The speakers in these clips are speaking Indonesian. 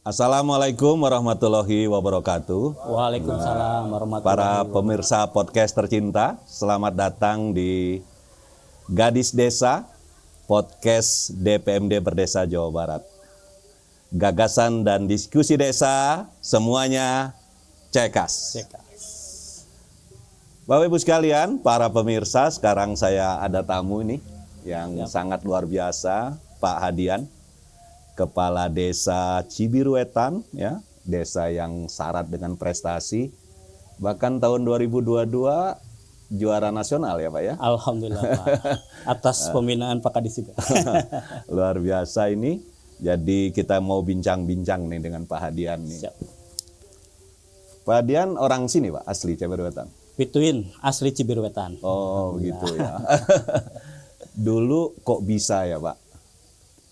Assalamualaikum warahmatullahi wabarakatuh. Waalaikumsalam warahmatullahi Para wabarakatuh. pemirsa podcast tercinta, selamat datang di Gadis Desa, podcast DPMD Berdesa Jawa Barat. Gagasan dan diskusi desa, semuanya cekas. Bapak Ibu sekalian, para pemirsa, sekarang saya ada tamu ini yang sangat luar biasa, Pak Hadian. Kepala Desa Cibiruetan, ya, desa yang syarat dengan prestasi. Bahkan tahun 2022 juara nasional ya Pak ya. Alhamdulillah Pak. Atas pembinaan Pak Kadis juga. Luar biasa ini. Jadi kita mau bincang-bincang nih dengan Pak Hadian nih. Siap. Pak Hadian orang sini Pak, asli Cibiruetan. Pituin asli Cibiruetan. Oh begitu ya. Dulu kok bisa ya Pak?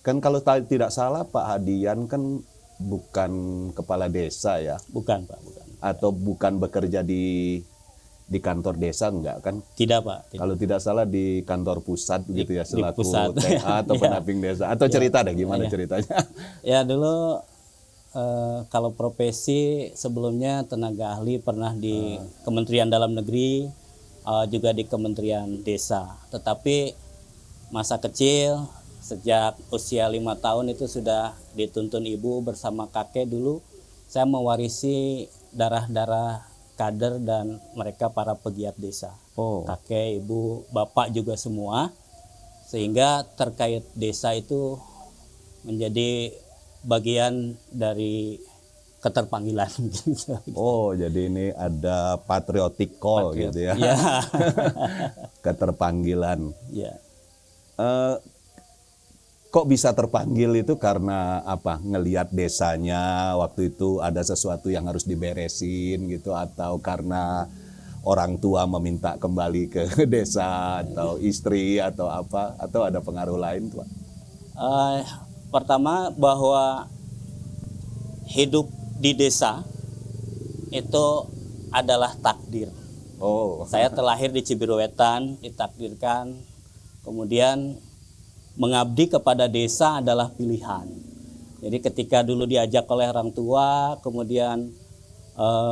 Kan kalau tidak salah Pak Hadian kan bukan kepala desa ya? Bukan Pak, bukan. Atau bukan bekerja di kantor desa enggak kan? Tidak Pak. Tidak. Kalau tidak salah di kantor pusat begitu ya, di selaku pusat. TA atau pendamping desa. Atau cerita deh gimana ceritanya? Ya dulu kalau profesi sebelumnya tenaga ahli pernah di Kementerian Dalam Negeri, juga di Kementerian Desa. Tetapi masa kecil sejak usia 5 tahun itu sudah dituntun ibu bersama kakek dulu. Saya mewarisi darah-darah kader dan mereka para pegiat desa. Oh. Kakek, ibu, bapak juga semua. Sehingga terkait desa itu menjadi bagian dari keterpanggilan. Oh, jadi ini ada patriotic call gitu ya. Ya. Keterpanggilan. Ya. Kok bisa terpanggil itu karena apa? Ngelihat desanya waktu itu ada sesuatu yang harus diberesin gitu, atau karena orang tua meminta kembali ke desa, atau istri atau apa, atau ada pengaruh lain tuh Pak? Pertama bahwa hidup di desa itu adalah takdir. Oh. Saya terlahir di Cibiruetan, ditakdirkan, kemudian mengabdi kepada desa adalah pilihan. Jadi ketika dulu diajak oleh orang tua, kemudian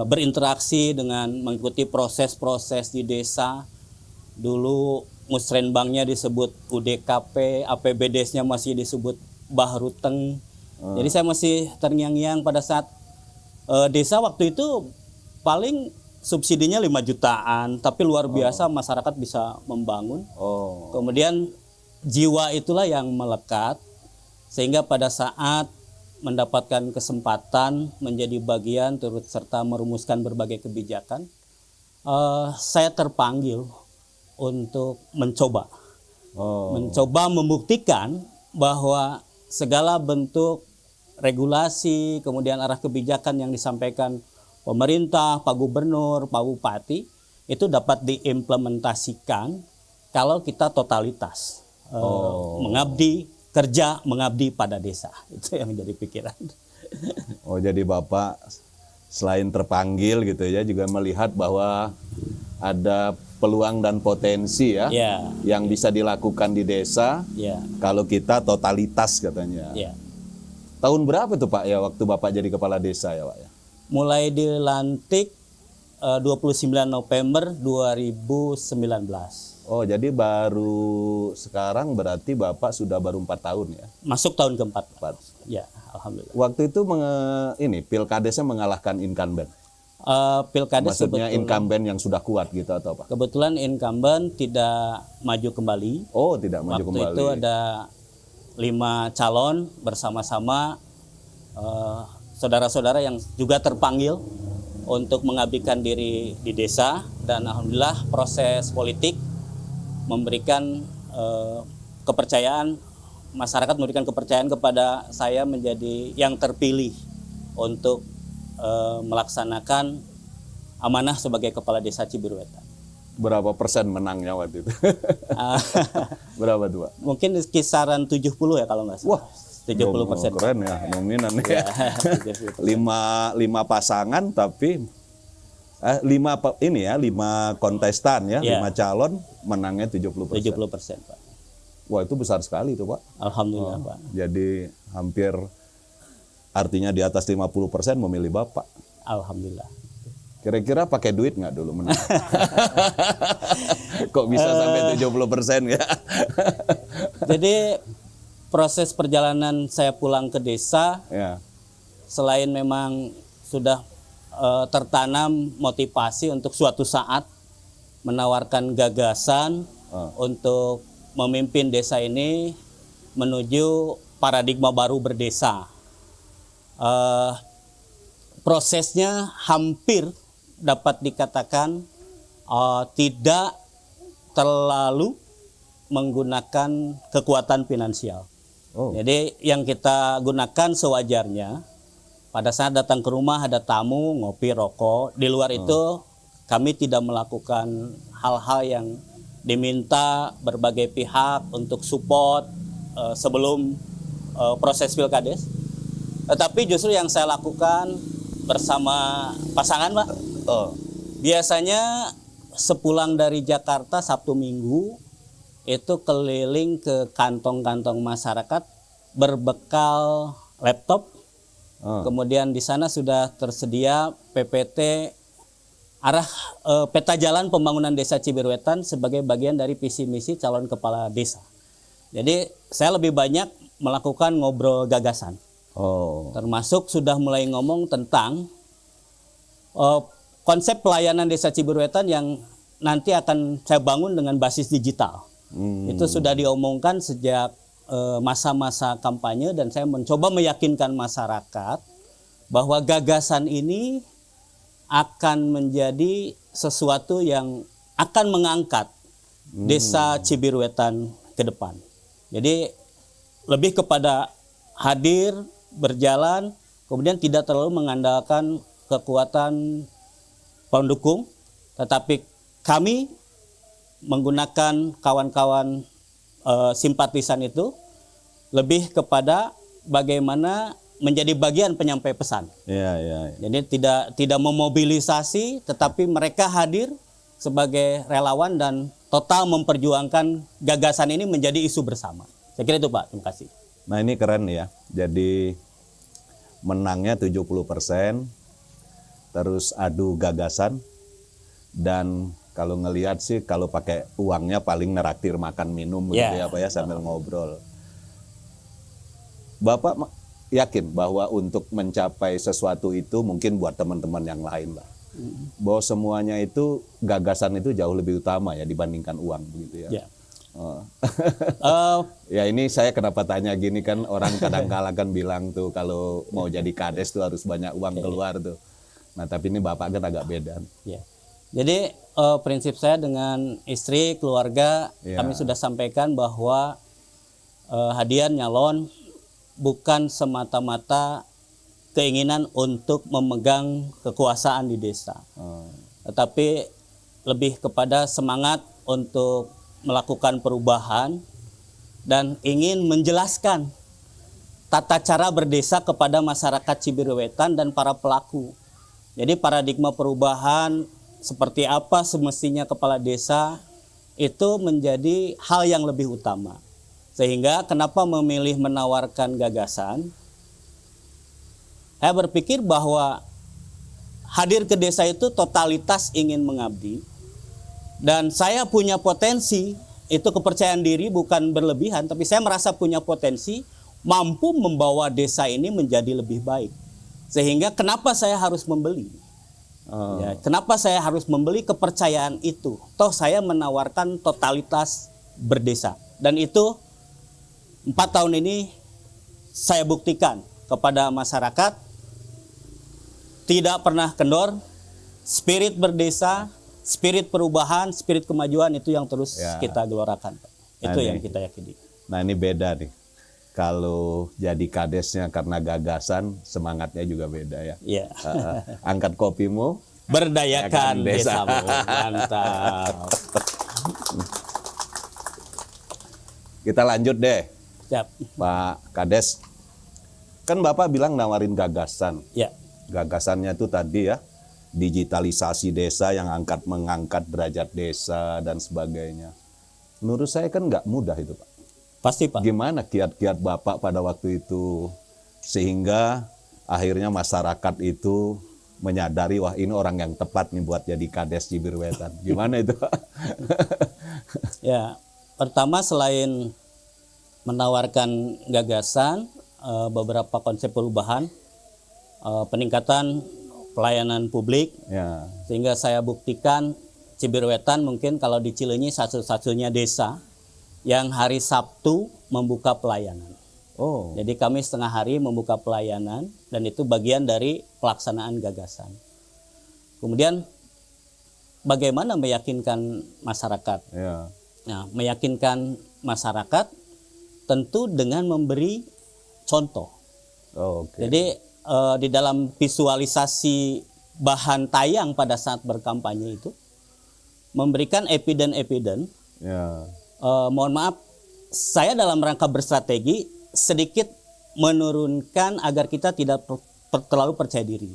berinteraksi dengan mengikuti proses-proses di desa. Dulu musrenbangnya disebut UDKP, APBDes-nya masih disebut Bahruteng. Jadi saya masih terngiang-ngiang pada saat desa waktu itu paling subsidinya 5 jutaan, tapi luar biasa masyarakat bisa membangun. Oh. Kemudian jiwa itulah yang melekat sehingga pada saat mendapatkan kesempatan menjadi bagian turut serta merumuskan berbagai kebijakan, saya terpanggil untuk mencoba membuktikan bahwa segala bentuk regulasi kemudian arah kebijakan yang disampaikan pemerintah, Pak Gubernur, Pak Bupati itu dapat diimplementasikan kalau kita totalitas. Mengabdi, kerja mengabdi pada desa. Itu yang jadi pikiran. Oh, jadi Bapak selain terpanggil gitu ya, juga melihat bahwa ada peluang dan potensi ya, yang bisa dilakukan di desa kalau kita totalitas katanya. Tahun berapa tuh Pak ya waktu Bapak jadi kepala desa ya Pak ya? Mulai dilantik 29 November 2019. Oh, jadi baru sekarang berarti Bapak sudah baru 4 tahun ya? Masuk tahun keempat. Ya, alhamdulillah. Waktu itu Pilkadesnya mengalahkan incumbent. Pilkades maksudnya incumbent yang sudah kuat gitu atau apa? Kebetulan incumbent tidak maju kembali. Oh, tidak maju kembali. Waktu itu ada 5 calon bersama-sama saudara-saudara yang juga terpanggil untuk mengabdikan diri di desa, dan alhamdulillah proses politik memberikan kepercayaan, masyarakat memberikan kepercayaan kepada saya menjadi yang terpilih untuk melaksanakan amanah sebagai kepala desa Cibiruetan. Berapa persen menangnya waktu itu? Berapa tuh Pak? Mungkin kisaran 70 ya kalau nggak salah. Wah, 70%. Keren ya, dominan ya. 5 pasangan tapi 5 kontestan ya, 5 calon menangnya 70%. 70%, Pak. Wah, itu besar sekali itu, Pak. Alhamdulillah, Pak. Jadi hampir artinya di atas 50% memilih Bapak. Alhamdulillah. Kira-kira pakai duit nggak dulu menang? Kok bisa sampai 70% ya? Jadi proses perjalanan saya pulang ke desa, Ya. selain memang sudah tertanam motivasi untuk suatu saat menawarkan gagasan untuk memimpin desa ini menuju paradigma baru berdesa. Prosesnya hampir dapat dikatakan tidak terlalu menggunakan kekuatan finansial. Jadi yang kita gunakan sewajarnya. Pada saat datang ke rumah ada tamu, ngopi, rokok. Di luar itu kami tidak melakukan hal-hal yang diminta berbagai pihak untuk support sebelum proses pilkades. Tetapi justru yang saya lakukan bersama pasangan, Pak. Biasanya sepulang dari Jakarta Sabtu Minggu itu keliling ke kantong-kantong masyarakat berbekal laptop. Kemudian di sana sudah tersedia PPT arah peta jalan pembangunan desa Cibiruetan sebagai bagian dari visi misi calon kepala desa. Jadi saya lebih banyak melakukan ngobrol gagasan. Termasuk sudah mulai ngomong tentang konsep pelayanan desa Cibiruetan yang nanti akan saya bangun dengan basis digital. Itu sudah diomongkan sejak masa-masa kampanye dan saya mencoba meyakinkan masyarakat bahwa gagasan ini akan menjadi sesuatu yang akan mengangkat desa Cibiruetan ke depan. Jadi lebih kepada hadir, berjalan, kemudian tidak terlalu mengandalkan kekuatan pendukung, tetapi kami menggunakan kawan-kawan simpatisan itu lebih kepada bagaimana menjadi bagian penyampai pesan. Jadi tidak memobilisasi, tetapi mereka hadir sebagai relawan dan total memperjuangkan gagasan ini menjadi isu bersama. Saya kira itu, Pak. Terima kasih. Nah ini keren ya. Jadi menangnya 70%, terus adu gagasan, dan kalau ngelihat sih kalau pakai uangnya paling neraktir makan minum gitu ya Pak ya, sambil ngobrol. Bapak yakin bahwa untuk mencapai sesuatu itu mungkin buat teman-teman yang lain, Pak. Bahwa semuanya itu gagasan itu jauh lebih utama ya dibandingkan uang begitu ya. Ya ini saya kenapa tanya gini kan, orang kadang-kala kan bilang tuh kalau mau jadi kades tuh harus banyak uang keluar tuh. Nah tapi ini Bapak kan agak beda. Jadi prinsip saya dengan istri, keluarga, kami sudah sampaikan bahwa hadiah nyalon bukan semata-mata keinginan untuk memegang kekuasaan di desa. Tetapi lebih kepada semangat untuk melakukan perubahan dan ingin menjelaskan tata cara berdesa kepada masyarakat Cibiruetan dan para pelaku. Jadi paradigma perubahan seperti apa semestinya kepala desa itu menjadi hal yang lebih utama. Sehingga kenapa memilih menawarkan gagasan? Saya berpikir bahwa hadir ke desa itu totalitas ingin mengabdi. Dan saya punya potensi, itu kepercayaan diri bukan berlebihan, tapi saya merasa punya potensi mampu membawa desa ini menjadi lebih baik. Sehingga kenapa saya harus membeli? Kenapa saya harus membeli kepercayaan itu? Toh saya menawarkan totalitas berdesa. Dan itu 4 tahun ini saya buktikan kepada masyarakat tidak pernah kendor. Spirit berdesa, spirit perubahan, spirit kemajuan itu yang terus kita gelorakan. Itu yang kita yakini. Nah ini beda nih. Kalau jadi kadesnya karena gagasan, semangatnya juga beda ya. Angkat kopimu, berdayakan desamu. Mantap. Kita lanjut deh. Siap. Pak Kades, kan Bapak bilang nawarin gagasan. Gagasannya itu tadi ya, digitalisasi desa yang mengangkat derajat desa dan sebagainya. Menurut saya kan nggak mudah itu Pak. Pasti Pak. Gimana kiat-kiat Bapak pada waktu itu sehingga akhirnya masyarakat itu menyadari wah ini orang yang tepat nih buat jadi Kades Cibirwetan. Gimana itu? Ya, pertama selain menawarkan gagasan, beberapa konsep perubahan, peningkatan pelayanan publik, Ya. sehingga saya buktikan Cibirwetan mungkin kalau di Cileunyi satu-satunya desa yang hari Sabtu membuka pelayanan. Oh. Jadi kami setengah hari membuka pelayanan dan itu bagian dari pelaksanaan gagasan. Kemudian bagaimana meyakinkan masyarakat? Ya. Nah, meyakinkan masyarakat tentu dengan memberi contoh. Oh, oke. Jadi di dalam visualisasi bahan tayang pada saat berkampanye itu memberikan evidence. Ya. Mohon maaf, saya dalam rangka berstrategi sedikit menurunkan agar kita tidak terlalu percaya diri.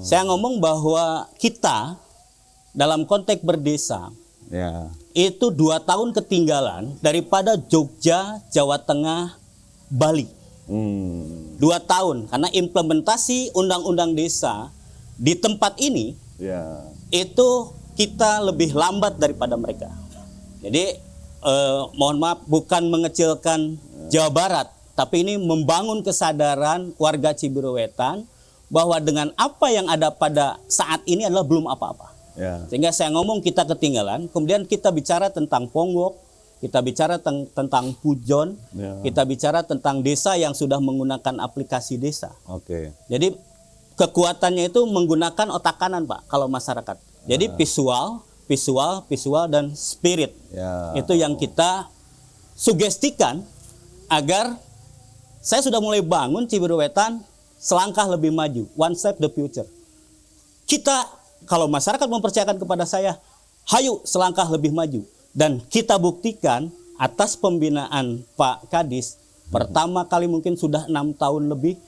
Saya ngomong bahwa kita dalam konteks berdesa Ya. itu 2 tahun ketinggalan daripada Jogja, Jawa Tengah, Bali. 2 tahun karena implementasi undang-undang desa di tempat ini Ya. itu kita lebih lambat daripada mereka. Jadi mohon maaf bukan mengecilkan Jawa Barat, tapi ini membangun kesadaran warga Cibirwetan bahwa dengan apa yang ada pada saat ini adalah belum apa-apa. Ya. Sehingga saya ngomong kita ketinggalan, kemudian kita bicara tentang Ponggok, kita bicara tentang Pujon, Ya. kita bicara tentang desa yang sudah menggunakan aplikasi desa. Oke. Jadi kekuatannya itu menggunakan otak kanan, Pak, kalau masyarakat. Jadi visual dan spirit. Ya. Itu yang kita sugestikan agar saya sudah mulai bangun Cibirwetan selangkah lebih maju, one step the future. Kita kalau masyarakat mempercayakan kepada saya, hayu selangkah lebih maju dan kita buktikan atas pembinaan Pak Kadis pertama kali mungkin sudah 6 tahun lebih,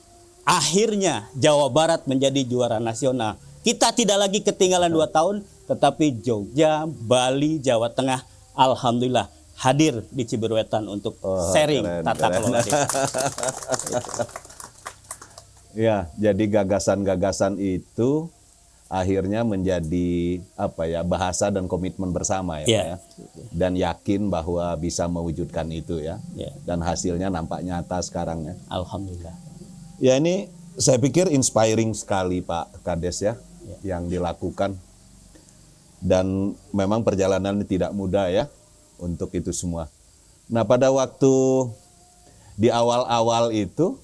akhirnya Jawa Barat menjadi juara nasional. Kita tidak lagi ketinggalan 2 tahun, tetapi Jogja, Bali, Jawa Tengah, alhamdulillah hadir di Cibirwetan untuk sharing tata kelola desa. Ya, jadi gagasan-gagasan itu akhirnya menjadi bahasa dan komitmen bersama ya, Pak, ya. Dan yakin bahwa bisa mewujudkan itu ya. Dan hasilnya nampak nyata sekarang ya. Alhamdulillah. Ya ini saya pikir inspiring sekali Pak Kades ya, yang dilakukan. Dan memang perjalanan ini tidak mudah ya untuk itu semua. Nah pada waktu di awal-awal itu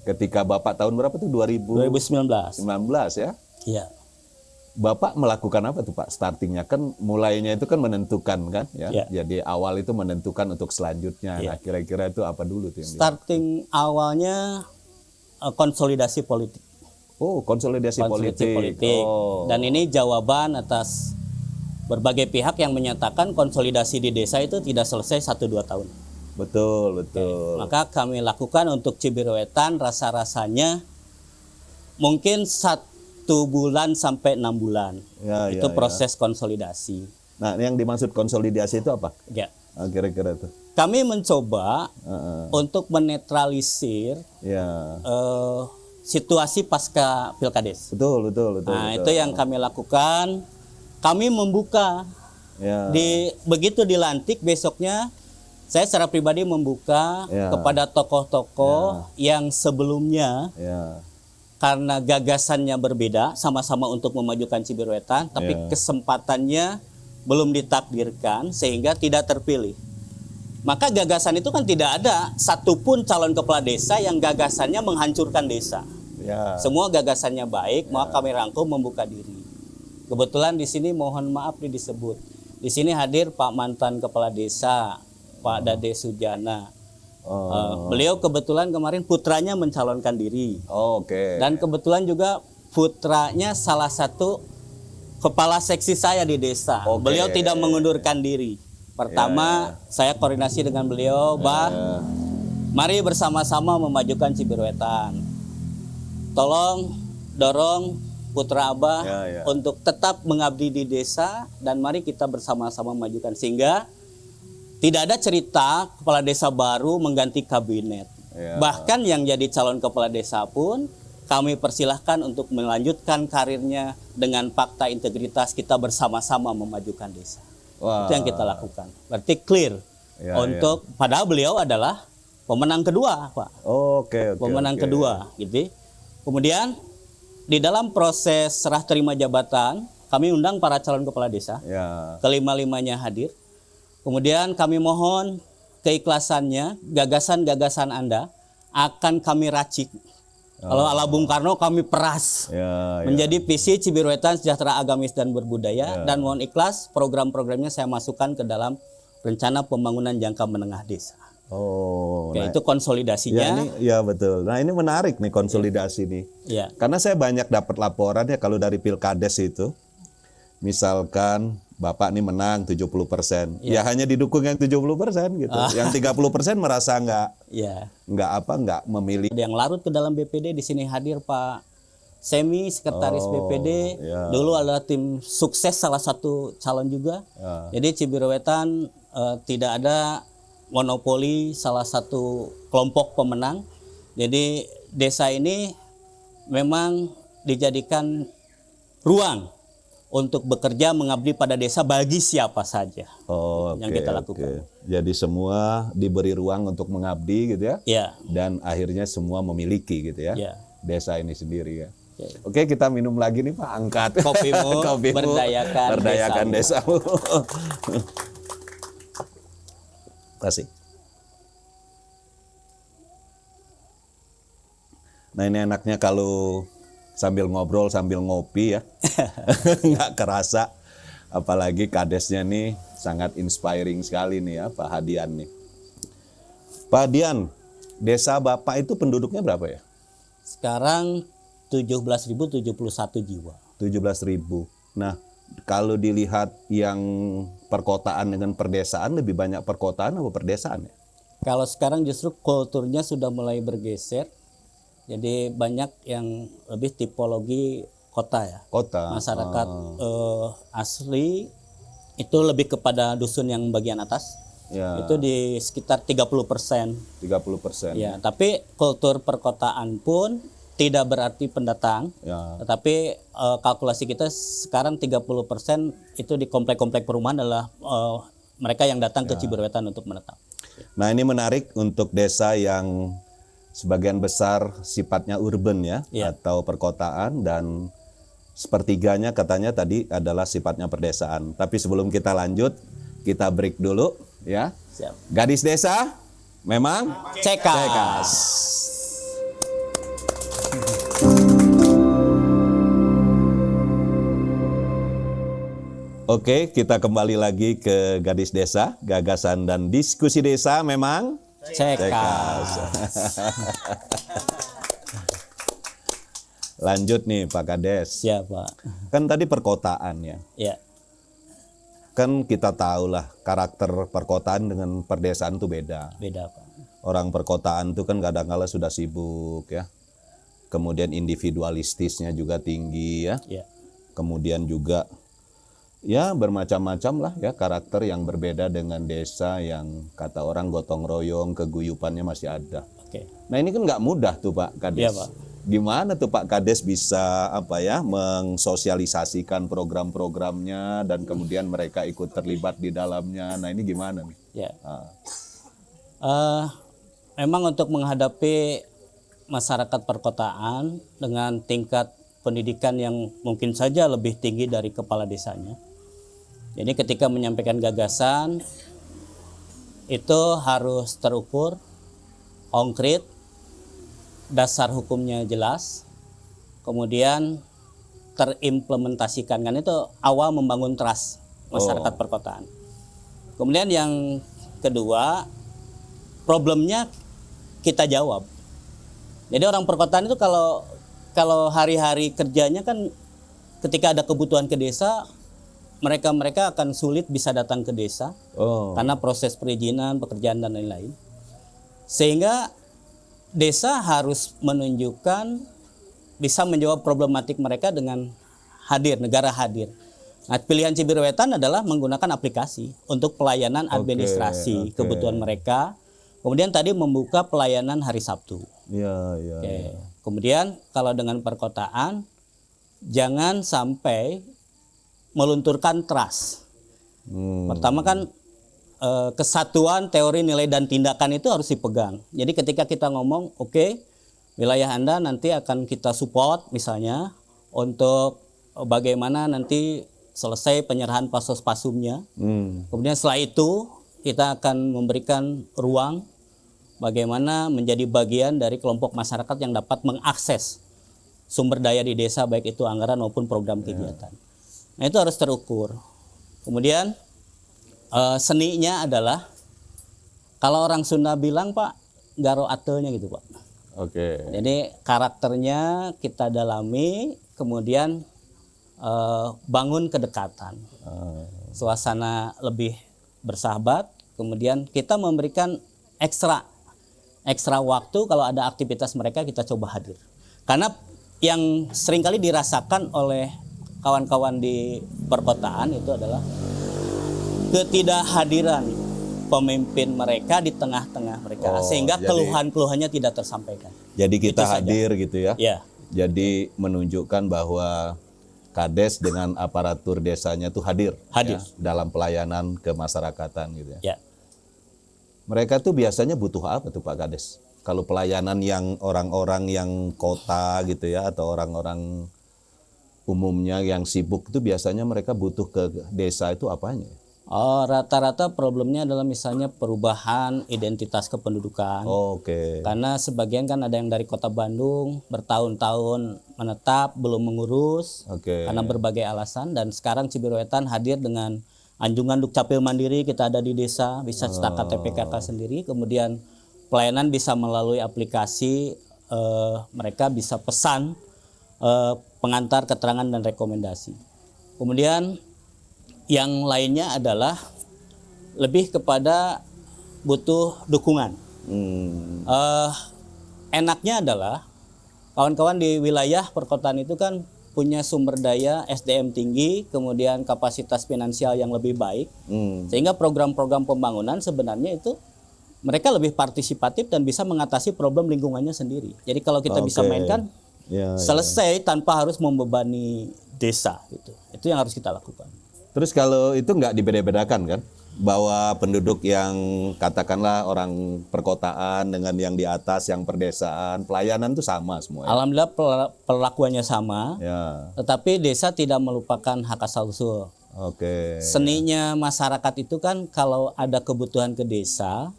ketika Bapak tahun berapa tuh 2019 ya? Iya. Bapak melakukan apa tuh Pak startingnya? Kan mulainya itu kan menentukan kan ya. Jadi awal itu menentukan untuk selanjutnya. Nah kira-kira itu apa dulu tuh yang starting awalnya konsolidasi politik. Oh, konsolidasi politik. Oh. Dan ini jawaban atas berbagai pihak yang menyatakan konsolidasi di desa itu tidak selesai 1-2 tahun. Betul. Maka kami lakukan untuk Cibirwetan rasa-rasanya mungkin 1 bulan sampai 6 bulan. Itu proses konsolidasi. Nah, yang dimaksud konsolidasi itu apa? Ya. Kira-kira itu. Kami mencoba untuk menetralisir situasi pasca Pilkades. Betul. Nah, itu yang kami lakukan. Kami membuka begitu dilantik besoknya saya secara pribadi membuka kepada tokoh-tokoh yang sebelumnya karena gagasannya berbeda sama-sama untuk memajukan Cibirwetan tapi kesempatannya belum ditakdirkan sehingga tidak terpilih. Maka gagasan itu kan tidak ada satupun calon kepala desa yang gagasannya menghancurkan desa. Semua gagasannya baik, maka kami rangkum membuka diri. Kebetulan di sini mohon maaf disebut. Di sini hadir Pak mantan kepala desa, Pak Dade Sujana. Beliau kebetulan kemarin putranya mencalonkan diri. Dan kebetulan juga putranya salah satu kepala seksi saya di desa. Beliau tidak mengundurkan diri. Pertama, saya koordinasi dengan beliau, mari bersama-sama memajukan Cibirwetan. Tolong dorong putra Abah untuk tetap mengabdi di desa dan mari kita bersama-sama memajukan sehingga tidak ada cerita kepala desa baru mengganti kabinet. Bahkan yang jadi calon kepala desa pun kami persilahkan untuk melanjutkan karirnya dengan fakta integritas kita bersama-sama memajukan desa. Wah. Itu yang kita lakukan. Berarti clear untuk padahal beliau adalah pemenang kedua, Pak. Oke. Pemenang kedua, gitu. Kemudian di dalam proses serah terima jabatan, kami undang para calon kepala desa. Ya. Kelima-limanya hadir. Kemudian kami mohon keikhlasannya, gagasan-gagasan Anda akan kami racik. Kalau ala Bung Karno kami peras menjadi visi Cibiruetan sejahtera, agamis dan berbudaya, dan mohon ikhlas program-programnya saya masukkan ke dalam rencana pembangunan jangka menengah desa. Oke, itu konsolidasinya. Ya betul. Nah ini menarik nih konsolidasi nih. Ya. Karena saya banyak dapat laporan ya kalau dari Pilkades itu, misalkan Bapak nih menang 70%, ya hanya didukung yang 70% gitu. Yang 30% merasa nggak memilih. Yang larut ke dalam BPD, di sini hadir Pak Semi, sekretaris BPD. Dulu adalah tim sukses salah satu calon juga. Jadi Cibiruetan tidak ada monopoli salah satu kelompok pemenang. Jadi desa ini memang dijadikan ruang untuk bekerja mengabdi pada desa bagi siapa saja yang kita lakukan. Jadi semua diberi ruang untuk mengabdi gitu ya. Dan akhirnya semua memiliki gitu ya. Desa ini sendiri ya. Oke, kita minum lagi nih Pak, angkat. Kopimu, berdayakan desamu. Kasih. Nah ini enaknya kalau sambil ngobrol sambil ngopi ya, nggak kerasa. Apalagi kadesnya nih sangat inspiring sekali nih ya Pak Hadian nih. Pak Hadian, desa Bapak itu penduduknya berapa ya? Sekarang 17.071 jiwa. 17.000. Nah kalau dilihat yang perkotaan dengan perdesaan, lebih banyak perkotaan atau perdesaan ya? Kalau sekarang justru kulturnya sudah mulai bergeser. Jadi banyak yang lebih tipologi kota ya. Kota. Masyarakat asli itu lebih kepada dusun yang bagian atas. Itu di sekitar 30%. 30%. Ya, tapi kultur perkotaan pun tidak berarti pendatang. Tetapi kalkulasi kita sekarang 30% itu di komplek-komplek perumahan adalah mereka yang datang ke Cibiruetan untuk menetap. Nah, ini menarik untuk desa yang sebagian besar sifatnya urban ya, atau perkotaan, dan sepertiganya katanya tadi adalah sifatnya perdesaan. Tapi sebelum kita lanjut, kita break dulu ya. Siap. Gadis desa memang cekas. Oke, kita kembali lagi ke Gadis Desa, gagasan dan diskusi desa memang cekas. Lanjut nih Pak Kades. Ya Pak. Kan tadi perkotaan ya. Kan kita tahu lah karakter perkotaan dengan perdesaan itu beda. Beda Pak. Orang perkotaan itu kan kadang-kala sudah sibuk ya. Kemudian individualistisnya juga tinggi ya. Kemudian juga ya bermacam-macam lah ya karakter yang berbeda dengan desa yang kata orang gotong royong, keguyupannya masih ada. Nah ini kan nggak mudah tuh Pak Kades. Pak. Gimana tuh Pak Kades bisa mensosialisasikan program-programnya dan kemudian mereka ikut terlibat di dalamnya. Nah ini gimana nih? Memang untuk menghadapi masyarakat perkotaan dengan tingkat pendidikan yang mungkin saja lebih tinggi dari kepala desanya. Jadi ketika menyampaikan gagasan itu harus terukur, konkret, dasar hukumnya jelas, kemudian terimplementasikan. Kan itu awal membangun trust masyarakat perkotaan. Kemudian yang kedua, problemnya kita jawab. Jadi orang perkotaan itu kalau hari-hari kerjanya kan ketika ada kebutuhan ke desa, mereka akan sulit bisa datang ke desa karena proses perizinan, pekerjaan dan lain-lain. Sehingga desa harus menunjukkan bisa menjawab problematik mereka dengan hadir, negara hadir. Nah, pilihan Cibiruetan adalah menggunakan aplikasi untuk pelayanan administrasi kebutuhan mereka. Kemudian tadi membuka pelayanan hari Sabtu. Kemudian kalau dengan perkotaan, jangan sampai melunturkan trust. Pertama kan kesatuan teori, nilai, dan tindakan itu harus dipegang. Jadi ketika kita ngomong, oke, wilayah Anda nanti akan kita support misalnya untuk bagaimana nanti selesai penyerahan pasos-pasumnya. Kemudian setelah itu kita akan memberikan ruang bagaimana menjadi bagian dari kelompok masyarakat yang dapat mengakses sumber daya di desa, baik itu anggaran maupun program kegiatan. Nah, itu harus terukur. Kemudian seninya adalah, kalau orang Sunda bilang, Pak, garo atelnya gitu, Pak. Oke. Jadi karakternya kita dalami, kemudian bangun kedekatan, suasana lebih bersahabat, kemudian kita memberikan ekstra waktu kalau ada aktivitas mereka kita coba hadir. Karena yang seringkali dirasakan oleh kawan-kawan di perkotaan itu adalah ketidakhadiran pemimpin mereka di tengah-tengah mereka, sehingga keluhan-keluhannya tidak tersampaikan. Jadi kita hadir gitu ya. Ya. Jadi menunjukkan bahwa Kades dengan aparatur desanya itu hadir. Ya, dalam pelayanan kemasyarakatan gitu ya. Mereka tuh biasanya butuh apa tuh Pak Kades? Kalau pelayanan yang orang-orang yang kota gitu ya, atau orang-orang umumnya yang sibuk itu biasanya mereka butuh ke desa itu apanya? Rata-rata problemnya adalah misalnya perubahan identitas kependudukan. Karena sebagian kan ada yang dari kota Bandung bertahun-tahun menetap belum mengurus karena berbagai alasan, dan sekarang Cibiruetan hadir dengan anjungan Dukcapil Mandiri, kita ada di desa, bisa cetak KTP KK sendiri, kemudian pelayanan bisa melalui aplikasi, mereka bisa pesan pengantar keterangan dan rekomendasi. Kemudian yang lainnya adalah lebih kepada butuh dukungan. Enaknya adalah kawan-kawan di wilayah perkotaan itu kan punya sumber daya SDM tinggi, kemudian kapasitas finansial yang lebih baik, sehingga program-program pembangunan sebenarnya itu mereka lebih partisipatif dan bisa mengatasi problem lingkungannya sendiri. Jadi kalau kita bisa mainkan, selesai tanpa harus membebani desa gitu. Itu yang harus kita lakukan. Terus kalau itu nggak dibeda-bedakan kan? Bahwa penduduk yang katakanlah orang perkotaan dengan yang di atas, yang perdesaan, pelayanan itu sama semua. Ya? Alhamdulillah perlakuannya sama, tetapi desa tidak melupakan hak asal usul. Seninya masyarakat itu kan kalau ada kebutuhan ke desa,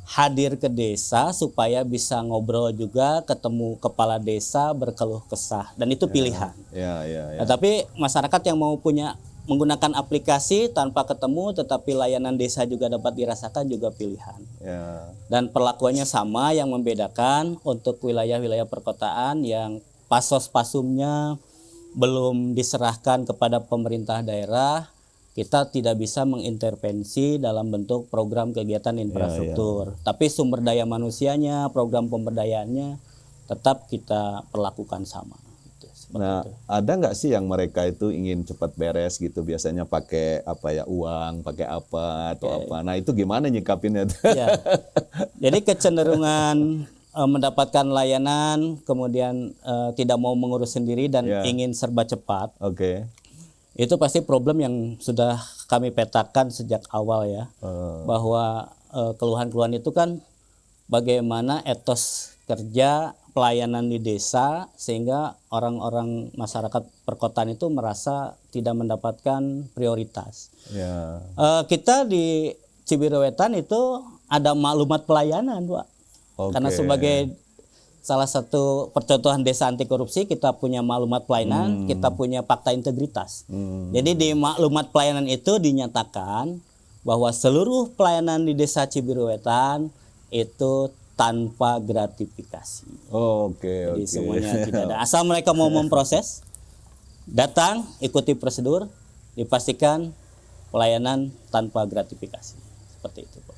hadir ke desa supaya bisa ngobrol juga, ketemu kepala desa, berkeluh kesah, dan itu pilihan. Tapi masyarakat yang mau menggunakan aplikasi tanpa ketemu tetapi layanan desa juga dapat dirasakan juga pilihan. Dan perlakuannya sama, yang membedakan untuk wilayah-wilayah perkotaan yang pasos-pasumnya belum diserahkan kepada pemerintah daerah, kita tidak bisa mengintervensi dalam bentuk program kegiatan infrastruktur. Tapi sumber daya manusianya, program pemberdayaannya tetap kita perlakukan sama. Ada nggak sih yang mereka itu ingin cepat beres gitu, biasanya pakai uang, pakai apa atau apa? Nah itu gimana nyikapinnya? Jadi kecenderungan mendapatkan layanan, kemudian tidak mau mengurus sendiri dan ingin serba cepat. Itu pasti problem yang sudah kami petakan sejak awal ya, bahwa keluhan-keluhan itu kan bagaimana etos kerja pelayanan di desa sehingga orang-orang masyarakat perkotaan itu merasa tidak mendapatkan prioritas. Kita di Cibiruetan itu ada maklumat pelayanan, Pak. Karena sebagai salah satu percontohan desa anti korupsi, kita punya maklumat pelayanan, kita punya fakta integritas. Jadi di maklumat pelayanan itu dinyatakan bahwa seluruh pelayanan di desa Cibiruetan itu tanpa gratifikasi. Jadi semuanya tidak ada. Asal mereka mau memproses, datang, ikuti prosedur, dipastikan pelayanan tanpa gratifikasi. Seperti itu, Pak.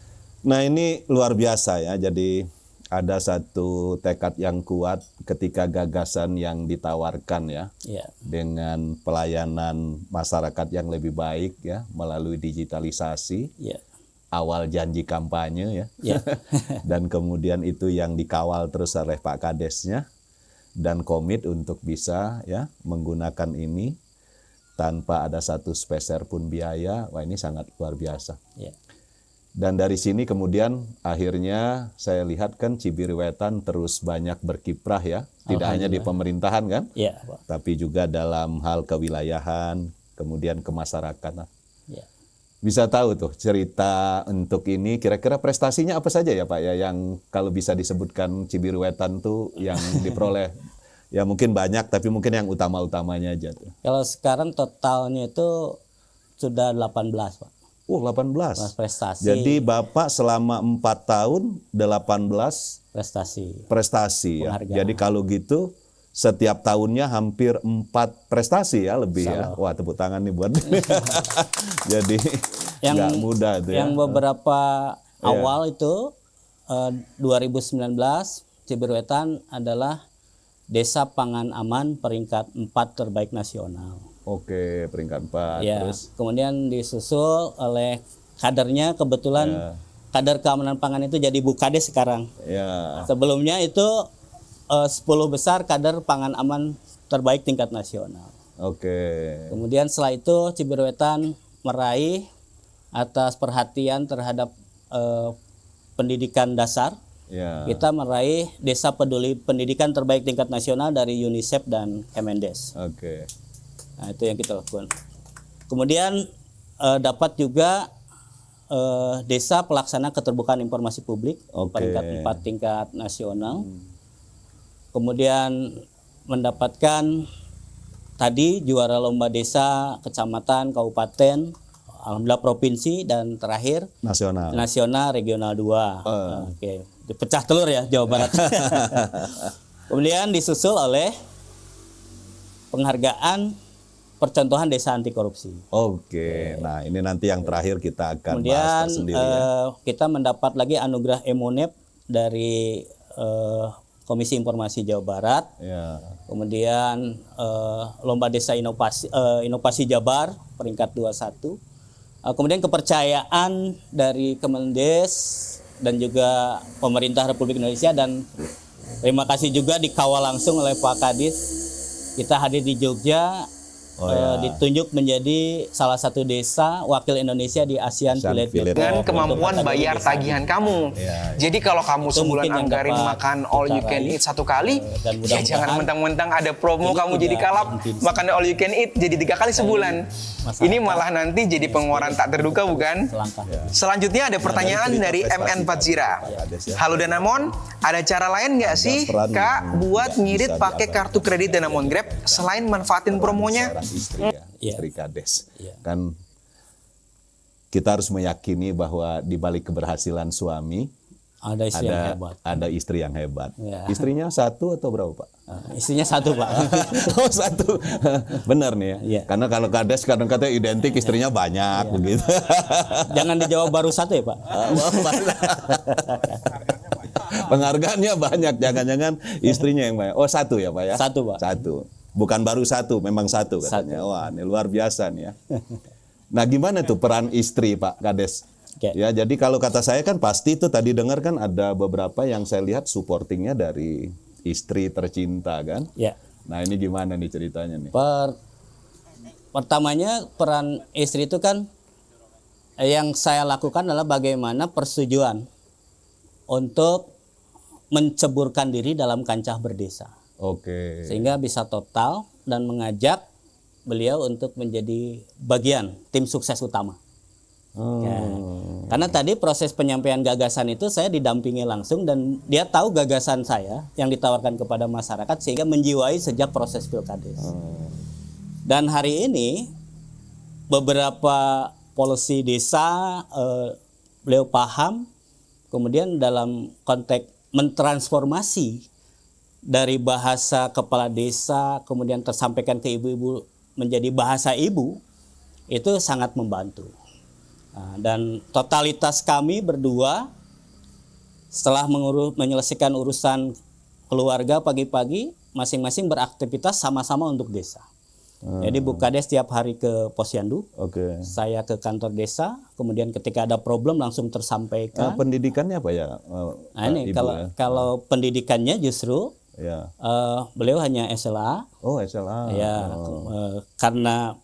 Nah ini luar biasa ya. Jadi ada satu tekad yang kuat ketika gagasan yang ditawarkan ya, dengan pelayanan masyarakat yang lebih baik ya melalui digitalisasi. Awal janji kampanye ya, dan kemudian itu yang dikawal terus oleh Pak Kadesnya. dan komit untuk bisa ya menggunakan ini tanpa ada satu speser pun biaya. Wah, ini sangat luar biasa. Ya. Dan dari sini kemudian akhirnya saya lihat kan Cibiriwetan terus banyak berkiprah ya, tidak hanya di pemerintahan kan, Ya, Pak. tapi juga dalam hal kewilayahan, kemudian kemasyarakatan. Ya. Bisa tahu tuh cerita untuk ini, kira-kira prestasinya apa saja ya Pak ya, yang kalau bisa disebutkan Cibiriwetan tuh yang diperoleh, ya mungkin banyak tapi mungkin yang utama-utamanya aja tuh. Kalau sekarang totalnya itu sudah 18, Pak. 18. Prestasi. Jadi Bapak selama 4 tahun 18 prestasi ya. Penghargaan. Jadi kalau gitu setiap tahunnya hampir 4 prestasi ya lebih ya. Wah, tepuk tangan nih buat. Jadi nggak mudah itu ya. Yang beberapa awal itu 2019 Cibiriwetan adalah Desa Pangan Aman peringkat 4 terbaik nasional. Oke, peringkat 4. Ya, Terus kemudian disusul oleh kadernya, kebetulan kader keamanan pangan itu jadi Bukades sekarang. ya. Sebelumnya itu 10 besar kader pangan aman terbaik tingkat nasional. Oke. Kemudian setelah itu Cibiriwetan meraih atas perhatian terhadap pendidikan dasar. Ya. Kita meraih Desa Peduli Pendidikan terbaik tingkat nasional dari UNICEF dan Kemendes. Oke. Nah, itu yang kita lakukan. Kemudian dapat juga Desa Pelaksana Keterbukaan Informasi Publik peringkat 4 tingkat nasional. Kemudian mendapatkan tadi juara lomba desa, kecamatan, kabupaten, alhamdulillah provinsi, dan terakhir nasional regional 2. Oke, pecah telur ya Jawa Barat. Kemudian disusul oleh penghargaan percontohan desa anti korupsi. Oke. Nah, ini nanti yang terakhir kita akan Kemudian bahas tersendiri ya. kita mendapat lagi anugerah Emonep dari Komisi Informasi Jawa Barat. Ya. Kemudian lomba desa inovasi Jabar peringkat 21. Kemudian kepercayaan dari Kemendes dan juga pemerintah Republik Indonesia, dan terima kasih juga dikawal langsung oleh Pak Kadis. Kita hadir di Jogja, ditunjuk menjadi salah satu desa wakil Indonesia di ASEAN Village dengan kemampuan bayar tagihan kamu. Jadi kalau kamu sebulan anggarin makan all you can eat satu kali, ya jangan mentang-mentang ada promo kamu jadi kalap makan all you can eat jadi 3 kali sebulan. Ini malah nanti jadi pengeluaran tak terduga, bukan? Selanjutnya ada pertanyaan dari MN Fadzira. Halo Danamon, ada cara lain nggak sih Kak buat ngirit pakai kartu kredit Danamon Grab selain manfaatin promonya? Istri Kades. Kan kita harus meyakini bahwa di balik keberhasilan suami ada istri yang hebat. Ya. Istrinya 1 atau berapa Pak? Istrinya 1 Pak. Oh 1. Benar nih ya. Ya. Karena kalau Kades kadang-kadang identik istrinya banyak begitu. Jangan dijawab baru 1 ya Pak. Penghargaannya banyak, jangan-jangan istrinya yang banyak. Oh 1 ya Pak ya? 1 Pak. 1. Bukan baru 1, memang 1 katanya. Wah, ini luar biasa nih ya. Nah, gimana tuh peran istri Pak Kades? Ya, jadi kalau kata saya kan pasti itu tadi dengar kan ada beberapa yang saya lihat supportingnya dari istri tercinta kan? Ya. Nah, ini gimana nih ceritanya nih? Pertamanya peran istri itu kan yang saya lakukan adalah bagaimana persetujuan untuk menceburkan diri dalam kancah berdesa. Oke. Sehingga bisa total dan mengajak beliau untuk menjadi bagian tim sukses utama. Ya. Karena tadi proses penyampaian gagasan itu saya didampingi langsung dan dia tahu gagasan saya yang ditawarkan kepada masyarakat sehingga menjiwai sejak proses Pilkades. Dan hari ini beberapa policy desa beliau paham, kemudian dalam konteks mentransformasi dari bahasa kepala desa kemudian tersampaikan ke ibu-ibu menjadi bahasa ibu, itu sangat membantu. Nah, dan totalitas kami berdua setelah menyelesaikan urusan keluarga pagi-pagi, masing-masing beraktivitas sama-sama untuk desa. Jadi Bu Kades setiap hari ke Posyandu, saya ke kantor desa, kemudian ketika ada problem langsung tersampaikan. Pendidikannya apa ya? Nah ini kalau pendidikannya justru Ya. Beliau hanya SLA. Oh, SLA. Ya, karena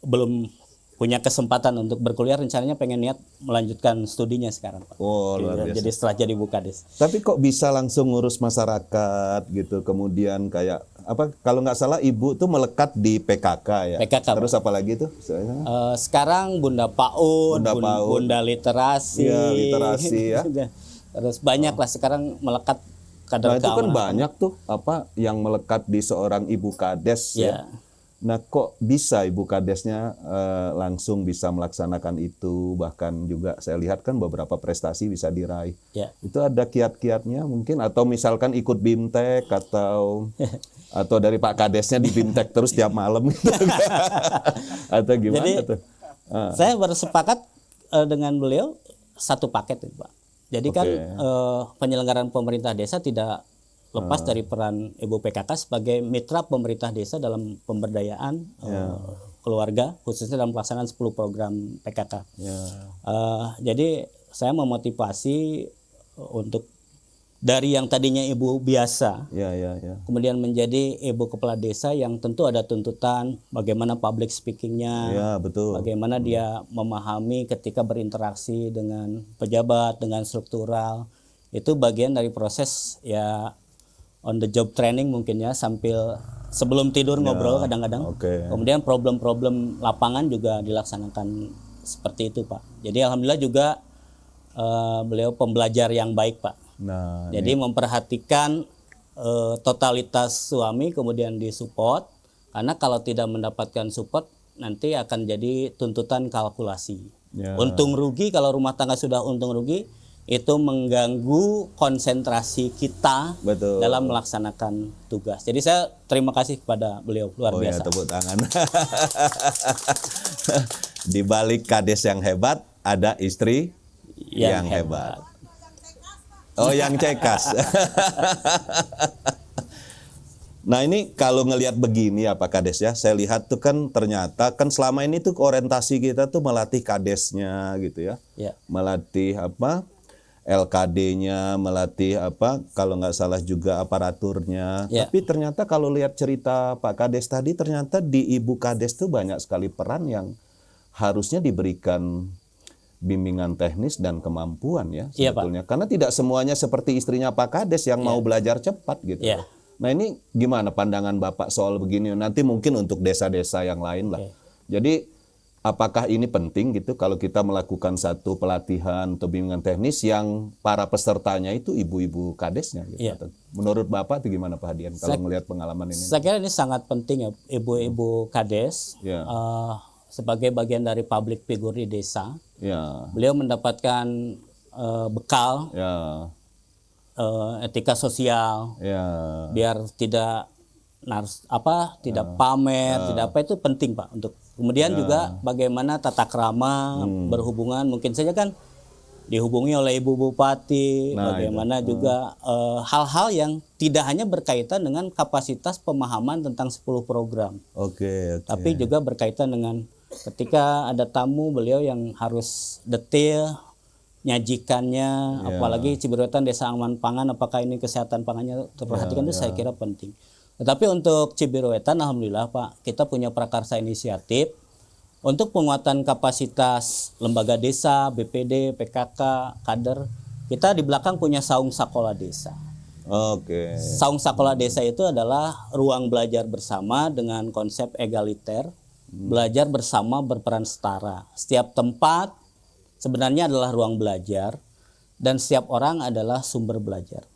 belum punya kesempatan untuk berkuliah, rencananya pengen niat melanjutkan studinya sekarang, Pak. Oh, luar biasa. Jadi setelah jadi Bukades. Tapi kok bisa langsung ngurus masyarakat gitu, kemudian kayak apa? Kalau nggak salah ibu tuh melekat di PKK ya. PKK. Terus apa lagi tuh? Sekarang Bunda PAUD, Bunda Literasi. Ya, literasi ya. Terus banyak lah sekarang melekat Nah kader itu kan banyak tuh apa yang melekat di seorang ibu kades ya. Nah kok bisa ibu kadesnya langsung bisa melaksanakan itu, bahkan juga saya lihat kan beberapa prestasi bisa diraih. Ya. Itu ada kiat-kiatnya mungkin, atau misalkan ikut BIMTEK atau dari Pak Kadesnya di BIMTEK terus tiap malam gitu. Atau gimana? Jadi, tuh? Saya bersepakat dengan beliau satu paket, Pak. Jadi kan penyelenggaraan pemerintah desa tidak lepas dari peran Ibu PKK sebagai mitra pemerintah desa dalam pemberdayaan keluarga, khususnya dalam pelaksanaan 10 program PKK. Jadi saya memotivasi untuk dari yang tadinya ibu biasa, kemudian menjadi ibu kepala desa yang tentu ada tuntutan bagaimana public speakingnya, bagaimana dia memahami ketika berinteraksi dengan pejabat, dengan struktural, itu bagian dari proses ya on the job training mungkin ya, sambil sebelum tidur ngobrol kadang-kadang. Kemudian problem-problem lapangan juga dilaksanakan seperti itu, Pak. Jadi alhamdulillah juga beliau pembelajar yang baik, Pak. Nah, jadi memperhatikan totalitas suami kemudian disupport, karena kalau tidak mendapatkan support nanti akan jadi tuntutan kalkulasi. Untung rugi, kalau rumah tangga sudah untung rugi itu mengganggu konsentrasi kita dalam melaksanakan tugas. Jadi saya terima kasih kepada beliau, luar biasa. Ya, tepuk tangan. Di balik kades yang hebat ada istri yang hebat. Oh, yang cekas. Nah ini kalau ngelihat begini ya Pak Kades ya, saya lihat tuh kan ternyata kan selama ini tuh orientasi kita tuh melatih kadesnya gitu ya. Melatih apa? LKD-nya, melatih apa, kalau nggak salah juga aparaturnya. Tapi ternyata kalau lihat cerita Pak Kades tadi, ternyata di Ibu Kades tuh banyak sekali peran yang harusnya diberikan bimbingan teknis dan kemampuan ya sebetulnya. Karena tidak semuanya seperti istrinya Pak Kades yang mau belajar cepat gitu. Nah ini gimana pandangan Bapak soal begini? Nanti mungkin untuk desa-desa yang lain lah. Jadi apakah ini penting gitu kalau kita melakukan satu pelatihan atau bimbingan teknis yang para pesertanya itu ibu-ibu kadesnya gitu. Menurut Bapak itu gimana Pak Hadian kalau melihat pengalaman ini? Saya kira ini sangat penting ya, ibu-ibu kades sebagai bagian dari public figure di desa. Beliau mendapatkan bekal etika sosial biar tidak tidak pamer, tidak apa, itu penting Pak untuk. Kemudian juga bagaimana tata krama berhubungan, mungkin saja kan dihubungi oleh Ibu Bupati, bagaimana juga hal-hal yang tidak hanya berkaitan dengan kapasitas pemahaman tentang 10 program. Tapi juga berkaitan dengan ketika ada tamu beliau yang harus detail nyajikannya, apalagi Cibiruetan Desa Aman Pangan, apakah ini kesehatan pangannya terperhatikan, itu saya kira penting. Tetapi untuk Cibiruetan, alhamdulillah Pak, kita punya prakarsa inisiatif untuk penguatan kapasitas lembaga desa, BPD, PKK, kader. Kita di belakang punya Saung Sakola Desa. Saung Sakola Desa itu adalah ruang belajar bersama dengan konsep egaliter, belajar bersama berperan setara. Setiap tempat sebenarnya adalah ruang belajar dan setiap orang adalah sumber belajar.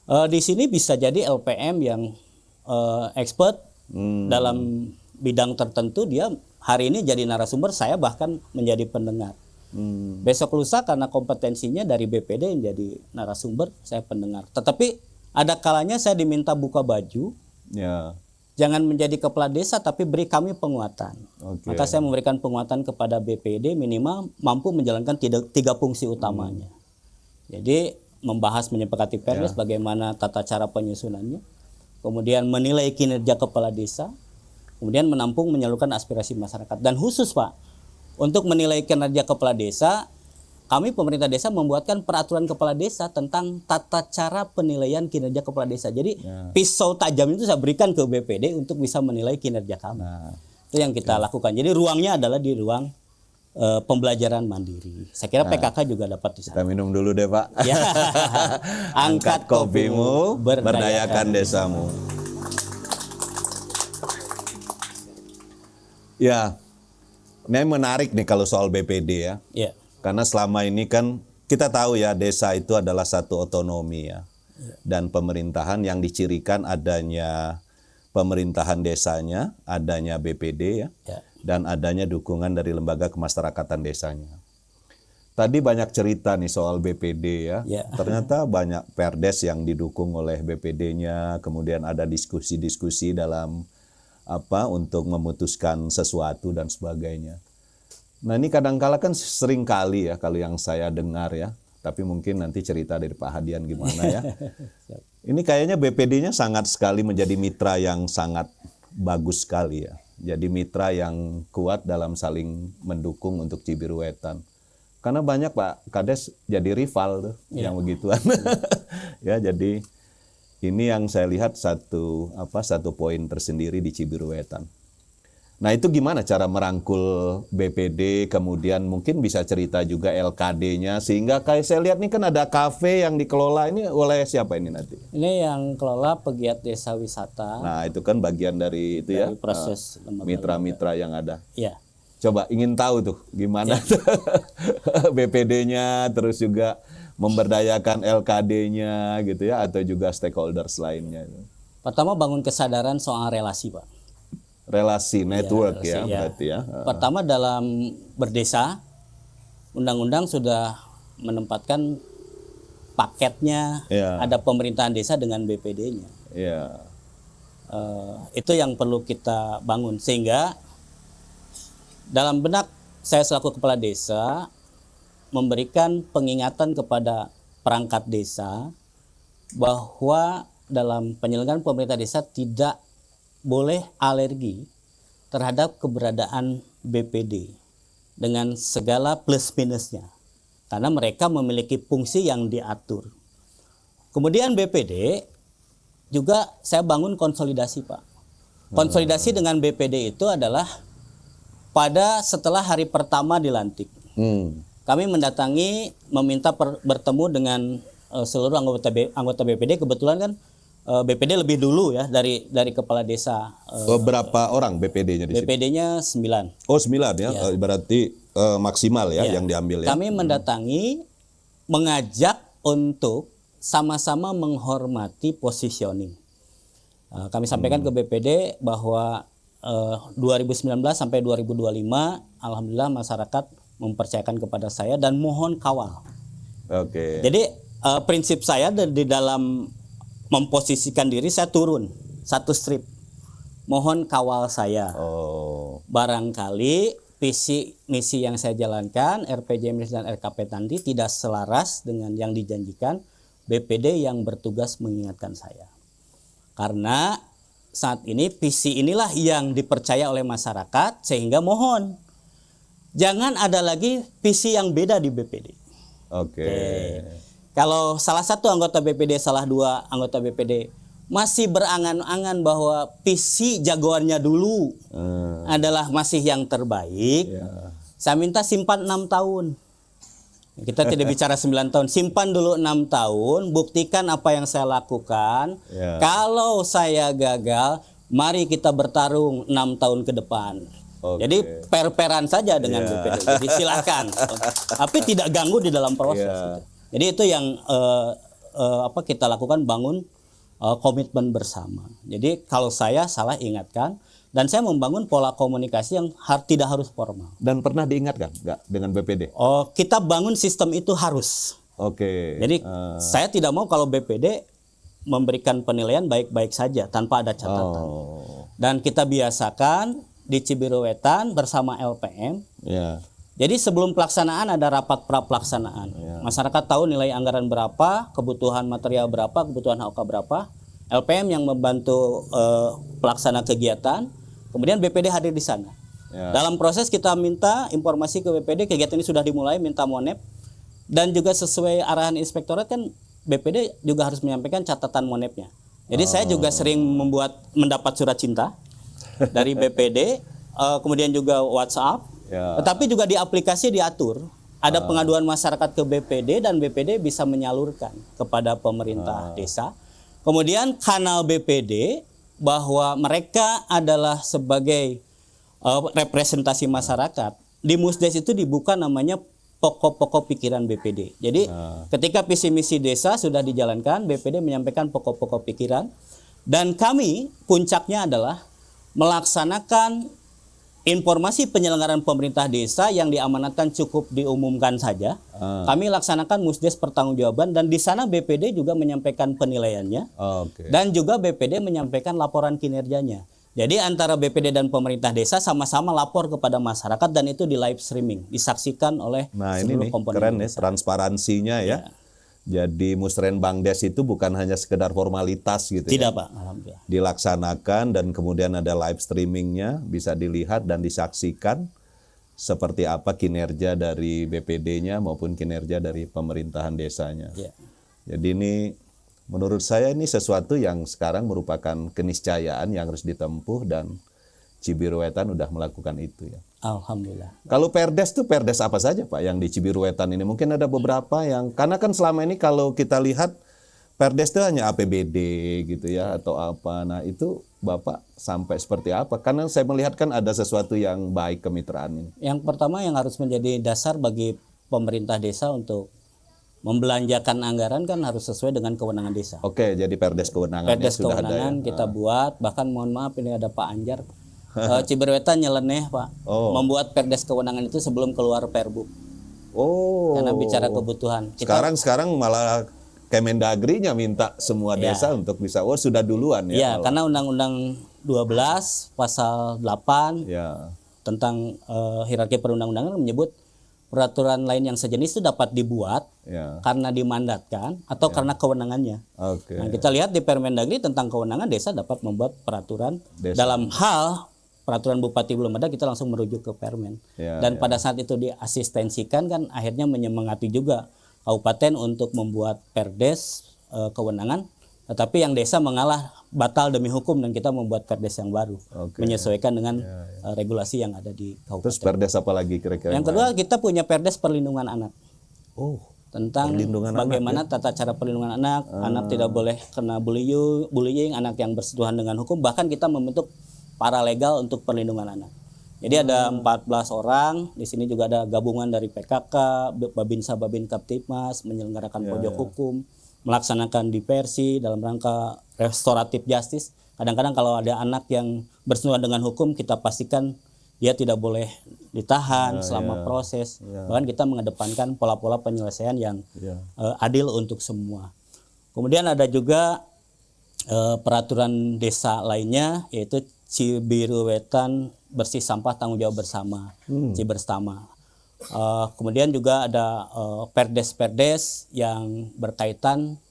Di sini bisa jadi LPM yang expert dalam bidang tertentu, dia hari ini jadi narasumber, saya bahkan menjadi pendengar. Besok lusa karena kompetensinya dari BPD menjadi narasumber, saya pendengar. Tetapi ada kalanya saya diminta buka baju, jangan menjadi kepala desa tapi beri kami penguatan. Maka saya memberikan penguatan kepada BPD minimal mampu menjalankan 3 fungsi utamanya. Jadi membahas menyepakati perdes bagaimana tata cara penyusunannya, kemudian menilai kinerja kepala desa, kemudian menampung menyalurkan aspirasi masyarakat. Dan khusus Pak, untuk menilai kinerja kepala desa kami pemerintah desa membuatkan peraturan kepala desa tentang tata cara penilaian kinerja kepala desa. Jadi pisau tajam itu saya berikan ke BPD untuk bisa menilai kinerja kami. Itu yang kita lakukan. Jadi ruangnya adalah di ruang pembelajaran mandiri. Saya kira PKK juga dapat di sana. Kita minum dulu deh Pak. Ya. Angkat kopimu, berdayakan desamu. Ya, ini menarik nih kalau soal BPD ya. Ya. Karena selama ini kan kita tahu ya desa itu adalah satu otonomi ya. Dan pemerintahan yang dicirikan adanya pemerintahan desanya, adanya BPD ya. Dan adanya dukungan dari lembaga kemasyarakatan desanya. Tadi banyak cerita nih soal BPD ya. Ternyata banyak perdes yang didukung oleh BPD-nya, kemudian ada diskusi-diskusi dalam untuk memutuskan sesuatu dan sebagainya. Nah ini kadang-kala kan sering kali ya kalau yang saya dengar ya, tapi mungkin nanti cerita dari Pak Hadian gimana ya. Ini kayaknya BPD-nya sangat sekali menjadi mitra yang sangat bagus sekali ya. Jadi mitra yang kuat dalam saling mendukung untuk Cibiruetan. Karena banyak Pak Kades jadi rival tuh yang begituan. Ya jadi ini yang saya lihat satu poin tersendiri di Cibiruetan. Nah itu gimana cara merangkul BPD, kemudian mungkin bisa cerita juga LKD-nya, sehingga kayak saya lihat nih kan ada kafe yang dikelola, ini oleh siapa ini nanti? Ini yang kelola pegiat desa wisata. Nah itu kan bagian dari itu ya, proses mitra-mitra yang ada. Iya. Coba ingin tahu tuh gimana BPD-nya, terus juga memberdayakan LKD-nya gitu ya, atau juga stakeholders lainnya. Pertama bangun kesadaran soal relasi Pak. Relasi network berarti ya. Pertama dalam berdesa, undang-undang sudah menempatkan paketnya, ada pemerintahan desa dengan BPD-nya. Itu yang perlu kita bangun, sehingga dalam benak saya selaku kepala desa memberikan pengingatan kepada perangkat desa bahwa dalam penyelenggaraan pemerintah desa tidak boleh alergi terhadap keberadaan BPD dengan segala plus minusnya, karena mereka memiliki fungsi yang diatur. Kemudian BPD juga saya bangun konsolidasi Pak. Konsolidasi dengan BPD itu adalah setelah hari pertama dilantik. Kami mendatangi, meminta bertemu dengan seluruh anggota BPD. Kebetulan kan BPD lebih dulu ya dari kepala desa. Berapa orang BPD-nya di sini? BPD-nya 9. Oh 9 ya, berarti maksimal ya yang diambil ya. Kami mendatangi, mengajak untuk sama-sama menghormati positioning. Kami sampaikan ke BPD bahwa 2019 sampai 2025, alhamdulillah masyarakat mempercayakan kepada saya dan mohon kawal. Jadi prinsip saya di dalam memposisikan diri, saya turun satu strip, mohon kawal saya. Barangkali visi misi yang saya jalankan, RPJMD dan RKP nanti tidak selaras dengan yang dijanjikan, BPD yang bertugas mengingatkan saya. Karena saat ini visi inilah yang dipercaya oleh masyarakat, sehingga mohon jangan ada lagi visi yang beda di BPD. Kalau salah satu anggota BPD, salah dua anggota BPD masih berangan-angan bahwa visi jagoannya dulu adalah masih yang terbaik, saya minta simpan 6 tahun. Kita tidak bicara 9 tahun, simpan dulu 6 tahun, buktikan apa yang saya lakukan. Kalau saya gagal, mari kita bertarung 6 tahun ke depan. Jadi per-peran saja dengan BPD. Jadi silakan, tapi tidak ganggu di dalam proses. Jadi itu yang kita lakukan, bangun komitmen bersama. Jadi kalau saya salah ingatkan, dan saya membangun pola komunikasi yang tidak harus formal. Dan pernah diingatkan nggak dengan BPD? Kita bangun sistem itu harus. Jadi saya tidak mau kalau BPD memberikan penilaian baik-baik saja tanpa ada catatan. Dan kita biasakan di Cibiruetan bersama LPM. Jadi sebelum pelaksanaan ada rapat pra-pelaksanaan. Masyarakat tahu nilai anggaran berapa, kebutuhan material berapa, kebutuhan HOK berapa. LPM yang membantu pelaksana kegiatan, kemudian BPD hadir di sana. Dalam proses kita minta informasi ke BPD, kegiatan ini sudah dimulai, minta monep. Dan juga sesuai arahan inspektorat kan BPD juga harus menyampaikan catatan monepnya. Jadi saya juga sering mendapat surat cinta dari BPD, kemudian juga WhatsApp. Tetapi juga di aplikasi diatur ada pengaduan masyarakat ke BPD dan BPD bisa menyalurkan kepada pemerintah desa. Kemudian kanal BPD bahwa mereka adalah sebagai representasi masyarakat. Di Musdes itu dibuka namanya pokok-pokok pikiran BPD. Jadi ketika visi misi desa sudah dijalankan, BPD menyampaikan pokok-pokok pikiran, dan kami puncaknya adalah melaksanakan informasi penyelenggaraan pemerintah desa yang diamanatkan cukup diumumkan saja. Kami laksanakan Musdes pertanggungjawaban, dan di sana BPD juga menyampaikan penilaiannya, dan juga BPD menyampaikan laporan kinerjanya. Jadi antara BPD dan pemerintah desa sama-sama lapor kepada masyarakat, dan itu di live streaming, disaksikan oleh seluruh komponen. Keren ya transparansinya ya. Jadi Musrenbang Des itu bukan hanya sekedar formalitas gitu. Tidak, ya. Pak. Alhamdulillah. Dilaksanakan dan kemudian ada live streamingnya, bisa dilihat dan disaksikan seperti apa kinerja dari BPD-nya maupun kinerja dari pemerintahan desanya. Jadi ini menurut saya ini sesuatu yang sekarang merupakan keniscayaan yang harus ditempuh, dan Cibiruetan udah melakukan itu ya. Alhamdulillah. Kalau Perdes tuh Perdes apa saja Pak yang di Cibiruetan ini? Mungkin ada beberapa yang, karena kan selama ini kalau kita lihat Perdes itu hanya APBD gitu ya atau apa. Nah itu Bapak sampai seperti apa? Karena saya melihat kan ada sesuatu yang baik kemitraan ini. Yang pertama yang harus menjadi dasar bagi pemerintah desa untuk membelanjakan anggaran kan harus sesuai dengan kewenangan desa. Oke, jadi Perdes kewenangan Perdes sudah kewenangan ada ya? Kita buat, bahkan mohon maaf ini ada Pak Anjar. Cibiruetan nyeleneh Pak, membuat Perdes kewenangan itu sebelum keluar Perbu. Karena bicara kebutuhan. Sekarang malah Kemendagri-nya minta semua desa untuk bisa, sudah duluan ya. Iya, karena Undang-Undang 12 pasal 8 tentang hierarki perundang-undangan menyebut peraturan lain yang sejenis itu dapat dibuat karena dimandatkan atau karena kewenangannya. Nah, kita lihat di Permendagri tentang kewenangan desa dapat membuat peraturan desa. Dalam hal peraturan bupati belum ada, kita langsung merujuk ke Permen. Dan pada saat itu diasistensikan kan akhirnya menyemangati juga kabupaten untuk membuat Perdes kewenangan, tetapi yang desa mengalah batal demi hukum dan kita membuat Perdes yang baru menyesuaikan dengan regulasi yang ada di kabupaten. Terus Perdes apa lagi kira-kira? Yang kedua kita punya Perdes perlindungan anak. Tentang bagaimana tata cara perlindungan anak, anak tidak boleh kena bullying, anak yang bersentuhan dengan hukum, bahkan kita membentuk paralegal untuk perlindungan anak. Jadi ada 14 orang, di sini juga ada gabungan dari PKK, Babinsa, Babin Kaptipmas, menyelenggarakan pojok hukum, melaksanakan diversi dalam rangka restoratif justice. Kadang-kadang kalau ada anak yang bersentuhan dengan hukum, kita pastikan dia tidak boleh ditahan selama proses. Bahkan kita mengedepankan pola-pola penyelesaian yang adil untuk semua. Kemudian ada juga peraturan desa lainnya, yaitu Cibiruetan bersih sampah tanggung jawab bersama, Cibersama. Kemudian juga ada Perdes-Perdes yang berkaitan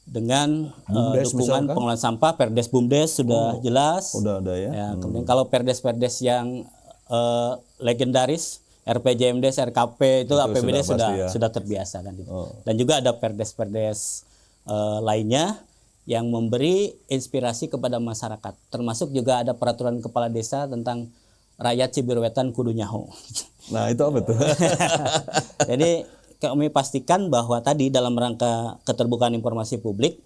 dengan dukungan pengelolaan sampah. Perdes Bumdes sudah jelas. Udah ada ya. Kemudian kalau Perdes-Perdes yang legendaris, RPJMDes, RKP itu APBD sudah terbiasa kan. Dan juga ada Perdes-Perdes lainnya yang memberi inspirasi kepada masyarakat. Termasuk juga ada peraturan kepala desa tentang rakyat Cibiruetan kudu nyaho. Nah itu apa tuh? Jadi kami pastikan bahwa tadi dalam rangka keterbukaan informasi publik,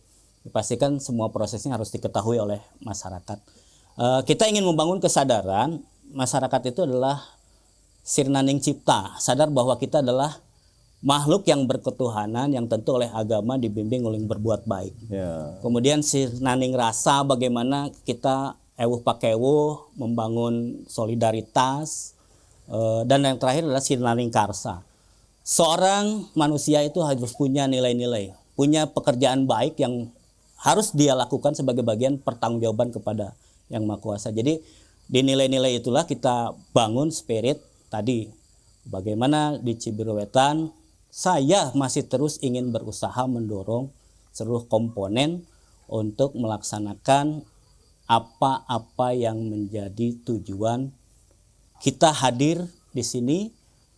dipastikan semua prosesnya harus diketahui oleh masyarakat. Kita ingin membangun kesadaran masyarakat itu adalah sirnaning cipta, sadar bahwa kita adalah makhluk yang berketuhanan yang tentu oleh agama dibimbing oleh berbuat baik. Kemudian sirnaning rasa bagaimana kita ewuh pakewuh membangun solidaritas, dan yang terakhir adalah sirnaning karsa. Seorang manusia itu harus punya nilai-nilai, punya pekerjaan baik yang harus dia lakukan sebagai bagian pertanggungjawaban kepada Yang Maha Kuasa. Jadi di nilai-nilai itulah kita bangun spirit tadi. Bagaimana di Cibiruetan saya masih terus ingin berusaha mendorong seluruh komponen untuk melaksanakan apa-apa yang menjadi tujuan kita hadir di sini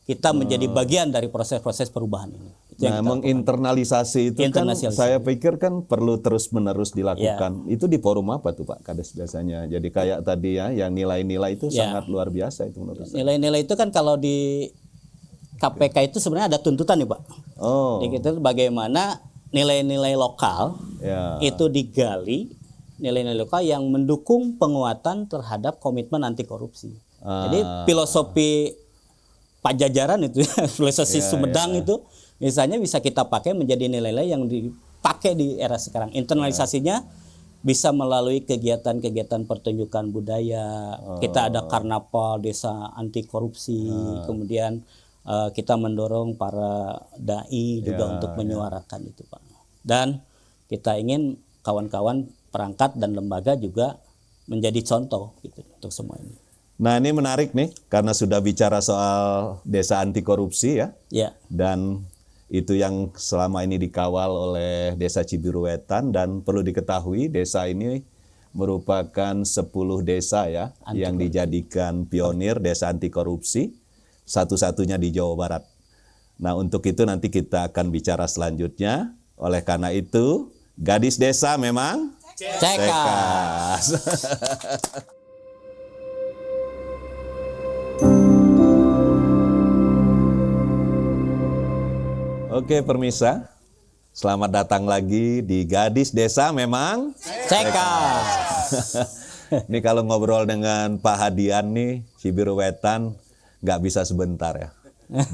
kita menjadi bagian dari proses-proses perubahan ini. Nah, menginternalisasi itu kan saya pikir kan perlu terus-menerus dilakukan. Ya. Itu di forum apa tuh Pak Kades biasanya? Jadi kayak tadi ya, yang nilai-nilai itu sangat luar biasa itu menurut saya. Nilai-nilai itu kan kalau di KPK itu sebenarnya ada tuntutan nih Pak. Jadi itu bagaimana nilai-nilai lokal itu digali, nilai-nilai lokal yang mendukung penguatan terhadap komitmen anti korupsi. Jadi filosofi Pajajaran itu, filosofi Sumedang itu misalnya bisa kita pakai menjadi nilai-nilai yang dipakai di era sekarang. Internalisasinya bisa melalui kegiatan-kegiatan pertunjukan budaya. Kita ada karnaval desa anti korupsi, kemudian kita mendorong para dai juga untuk menyuarakan itu Pak. Dan kita ingin kawan-kawan perangkat dan lembaga juga menjadi contoh gitu untuk semua ini. Nah ini menarik nih karena sudah bicara soal desa anti korupsi ya. Dan itu yang selama ini dikawal oleh Desa Cibiruetan, dan perlu diketahui desa ini merupakan 10 desa ya yang dijadikan pionir desa anti korupsi, satu-satunya di Jawa Barat. Nah untuk itu nanti kita akan bicara selanjutnya. Oleh karena itu gadis desa memang cekas. Oke permisa, selamat datang lagi di Gadis Desa Memang Cekas. Ini kalau ngobrol dengan Pak Hadian nih, Cibiruetan, nggak bisa sebentar ya.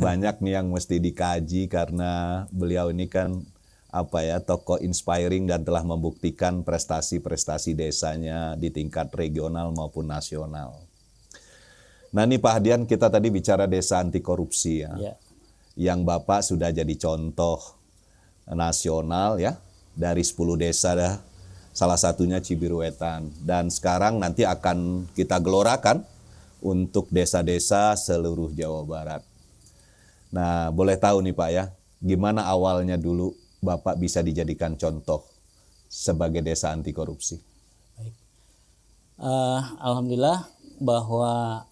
Banyak nih yang mesti dikaji karena beliau ini kan tokoh inspiring dan telah membuktikan prestasi-prestasi desanya di tingkat regional maupun nasional. Nah ini Pak Hadian, kita tadi bicara desa anti korupsi ya. Yang Bapak sudah jadi contoh nasional ya, dari 10 desa dah, salah satunya Cibiruetan. Dan sekarang nanti akan kita gelorakan untuk desa-desa seluruh Jawa Barat. Nah boleh tahu nih Pak ya, gimana awalnya dulu Bapak bisa dijadikan contoh sebagai desa anti korupsi? Baik. Alhamdulillah bahwa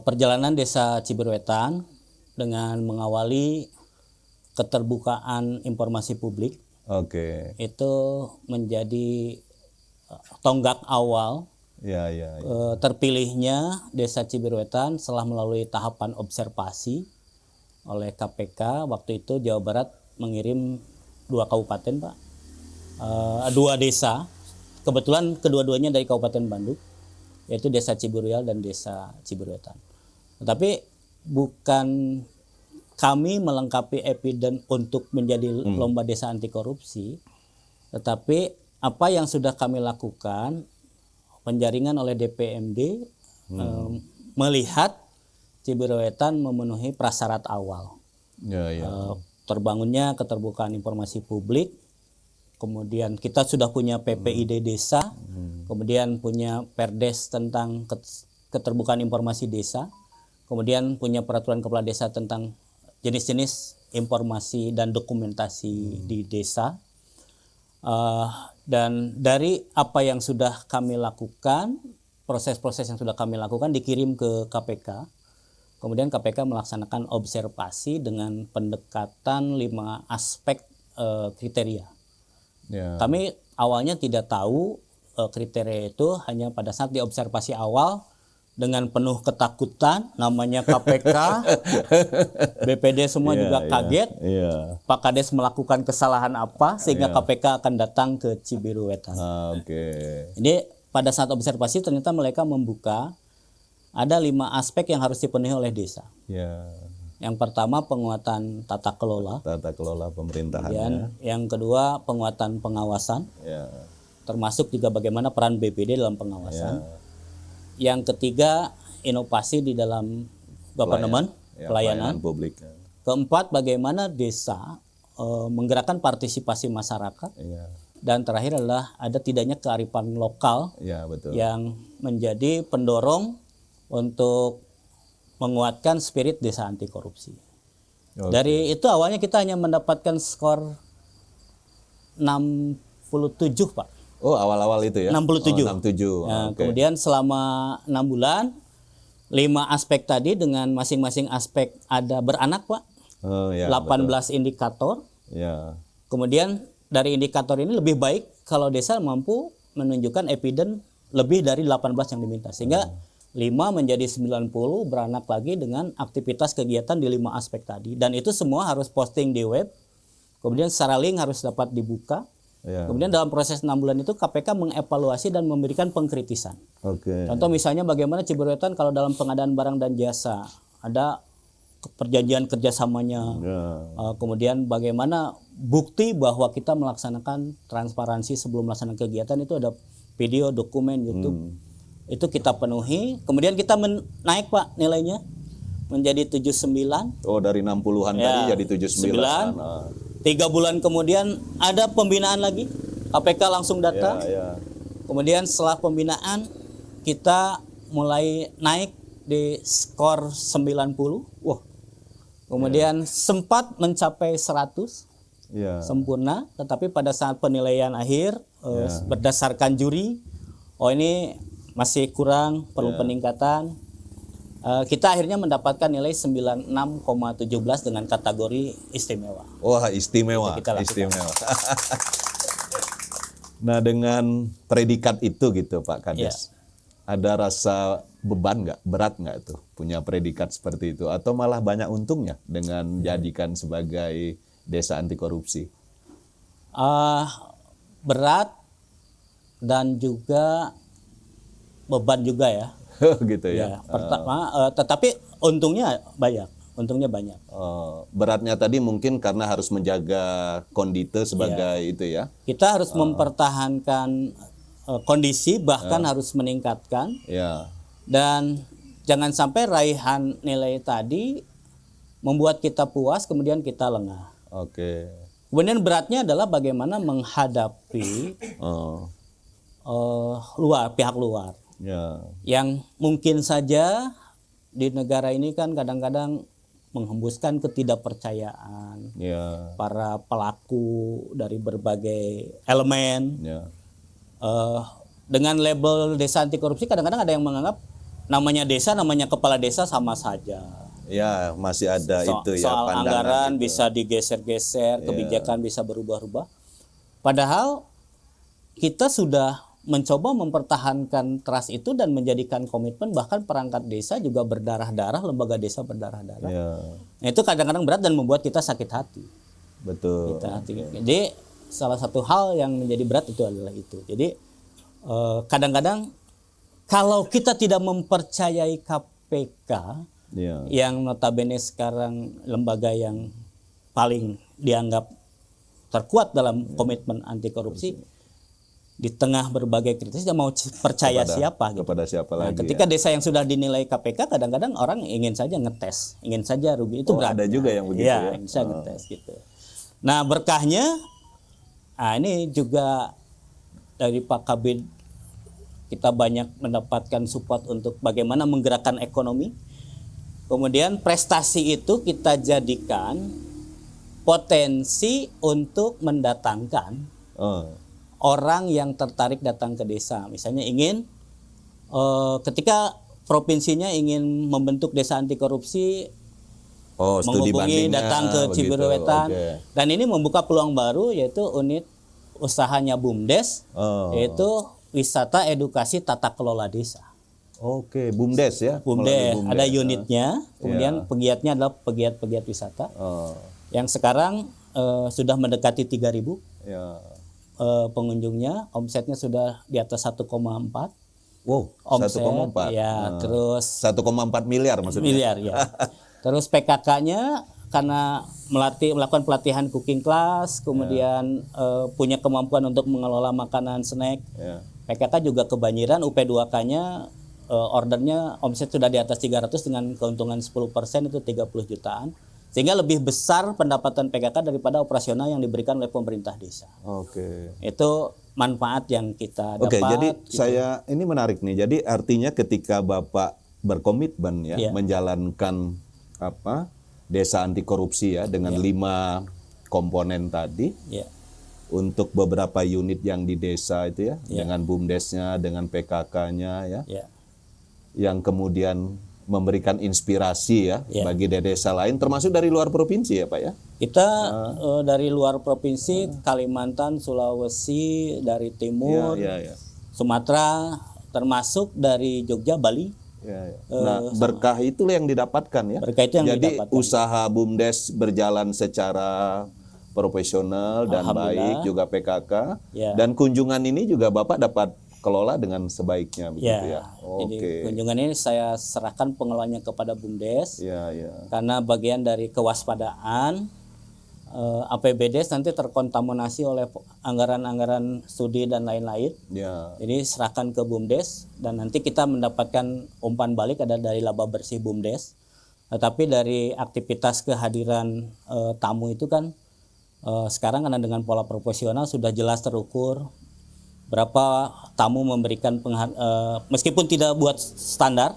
perjalanan desa Cibiruetan dengan mengawali keterbukaan informasi publik, itu menjadi tonggak awal terpilihnya desa Cibiruetan setelah melalui tahapan observasi oleh KPK. Waktu itu Jawa Barat mengirim 2 kabupaten Pak, 2 desa, kebetulan kedua-duanya dari Kabupaten Bandung, yaitu Desa Ciburial dan Desa Cibiruetan. Tetapi bukan kami melengkapi evidence untuk menjadi lomba desa anti korupsi, tetapi apa yang sudah kami lakukan, penjaringan oleh DPMD melihat Cibiruetan memenuhi prasyarat awal. Terbangunnya keterbukaan informasi publik, kemudian kita sudah punya PPID desa, kemudian punya Perdes tentang keterbukaan informasi desa, kemudian punya peraturan kepala desa tentang jenis-jenis informasi dan dokumentasi di desa. Dan dari apa yang sudah kami lakukan, proses-proses yang sudah kami lakukan dikirim ke KPK. Kemudian KPK melaksanakan observasi dengan pendekatan 5 aspek kriteria. Kami awalnya tidak tahu kriteria itu, hanya pada saat diobservasi awal dengan penuh ketakutan, namanya KPK, BPD semua juga kaget. Pak Kades melakukan kesalahan apa sehingga KPK akan datang ke Cibiruetan. Jadi pada saat observasi ternyata mereka membuka ada 5 aspek yang harus dipenuhi oleh desa. Yang pertama penguatan tata kelola pemerintahannya. Dan yang kedua penguatan pengawasan, termasuk juga bagaimana peran BPD dalam pengawasan. Yang ketiga inovasi di dalam government, pelayanan publik. Keempat bagaimana desa menggerakkan partisipasi masyarakat. Dan terakhir adalah ada tidaknya kearifan lokal yang menjadi pendorong untuk menguatkan spirit desa anti korupsi. Dari itu awalnya kita hanya mendapatkan skor 67 Pak. Oh awal-awal itu ya? 67. 67. Kemudian selama 6 bulan 5 aspek tadi dengan masing-masing aspek ada beranak, Pak. 18 betul. Indikator. Ya. Kemudian dari indikator ini lebih baik kalau desa mampu menunjukkan evidence lebih dari 18 yang diminta. Sehingga 5 menjadi 90 beranak lagi dengan aktivitas kegiatan di 5 aspek tadi. Dan itu semua harus posting di web. Kemudian secara link harus dapat dibuka. Ya. Kemudian dalam proses 6 bulan itu KPK mengevaluasi dan memberikan pengkritisan. Contoh misalnya bagaimana Ciberwetan kalau dalam pengadaan barang dan jasa ada perjanjian kerjasamanya. Kemudian bagaimana bukti bahwa kita melaksanakan transparansi sebelum melaksanakan kegiatan itu ada video, dokumen, YouTube. Itu kita penuhi. Kemudian kita naik, Pak, nilainya menjadi 79. Oh, dari 60-an tadi jadi 79. 3 bulan kemudian ada pembinaan lagi, KPK langsung datang. Kemudian setelah pembinaan kita mulai naik di skor 90. Wah. Kemudian sempat mencapai 100 sempurna, tetapi pada saat penilaian akhir berdasarkan juri, ini masih kurang, perlu peningkatan. Kita akhirnya mendapatkan nilai 96,17 dengan kategori istimewa. Wah, istimewa. Istimewa. Nah, dengan predikat itu gitu Pak Kades, ada rasa beban nggak, berat nggak itu punya predikat seperti itu, atau malah banyak untungnya dengan jadikan sebagai desa anti korupsi? Berat dan juga beban juga ya. Gitu ya. Pertama, tetapi untungnya banyak. Beratnya tadi mungkin karena harus menjaga kondite sebagai itu ya. Kita harus mempertahankan kondisi, bahkan harus meningkatkan. Dan jangan sampai raihan nilai tadi membuat kita puas kemudian kita lengah. Kemudian beratnya adalah bagaimana menghadapi pihak luar. Yang mungkin saja di negara ini kan kadang-kadang menghembuskan ketidakpercayaan para pelaku dari berbagai elemen. Dengan label desa anti korupsi kadang-kadang ada yang menganggap namanya desa, namanya kepala desa sama saja. Ya, masih ada itu ya. Soal anggaran itu bisa digeser-geser, kebijakan bisa berubah-ubah. Padahal kita sudah mencoba mempertahankan trust itu dan menjadikan komitmen, bahkan perangkat desa juga berdarah-darah, lembaga desa berdarah-darah. Nah, itu kadang-kadang berat dan membuat kita sakit hati. Betul. Jadi salah satu hal yang menjadi berat itu adalah itu. Jadi kadang-kadang kalau kita tidak mempercayai KPK, yang notabene sekarang lembaga yang paling dianggap terkuat dalam komitmen anti korupsi, di tengah berbagai kritis, dia mau percaya siapa gitu. Kepada siapa lagi. Ketika desa yang sudah dinilai KPK, kadang-kadang orang ingin saja ngetes, ingin saja rugi. Itu ada juga yang begitu ya. Bisa ngetes gitu. Nah, berkahnya, ini juga dari Pak Kabid kita banyak mendapatkan support untuk bagaimana menggerakkan ekonomi. Kemudian prestasi itu kita jadikan potensi untuk mendatangkan orang yang tertarik datang ke desa. Misalnya ingin ketika provinsinya ingin membentuk desa anti korupsi, menghubungi datang ke Ciberwetan. Dan ini membuka peluang baru, yaitu unit usahanya BUMDes, yaitu wisata edukasi tata kelola desa. BUMDes ya. BUMDes ada unitnya, kemudian pegiatnya adalah pegiat-pegiat wisata. Yang sekarang sudah mendekati 3.000 pengunjungnya, omsetnya sudah di atas 1,4. Wow, 1,4. Terus 1,4 miliar maksudnya. Miliar ya. Terus PKK-nya karena melakukan pelatihan cooking class, kemudian punya kemampuan untuk mengelola makanan snack. PKK juga kebanjiran, UP2K-nya ordernya omset sudah di atas 300 dengan keuntungan 10%, itu 30 jutaan. Sehingga lebih besar pendapatan PKK daripada operasional yang diberikan oleh pemerintah desa. Itu manfaat yang kita dapat. Jadi saya ini menarik nih. Jadi artinya ketika Bapak berkomitmen menjalankan desa anti korupsi ya dengan 5 komponen tadi untuk beberapa unit yang di desa itu ya, dengan BUMDesnya, dengan PKK-nya ya, yang kemudian memberikan inspirasi ya bagi desa lain, termasuk dari luar provinsi ya Pak ya? Kita dari luar provinsi, Kalimantan, Sulawesi, dari timur, Sumatera, termasuk dari Jogja, Bali. Nah, berkah itulah yang didapatkan ya. Berkah itu yang jadi didapatkan. Usaha BUMDes berjalan secara profesional dan baik, juga PKK. Dan kunjungan ini juga Bapak dapat kelola dengan sebaiknya begitu ya. Jadi kunjungan ini saya serahkan pengelolanya kepada BUMDes. Karena bagian dari kewaspadaan APBD nanti terkontaminasi oleh anggaran-anggaran studi dan lain-lain. Jadi serahkan ke BUMDes dan nanti kita mendapatkan umpan balik ada dari laba bersih BUMDes. Tetapi dari aktivitas kehadiran tamu itu kan sekarang karena dengan pola proporsional sudah jelas terukur berapa tamu memberikan meskipun tidak buat standar,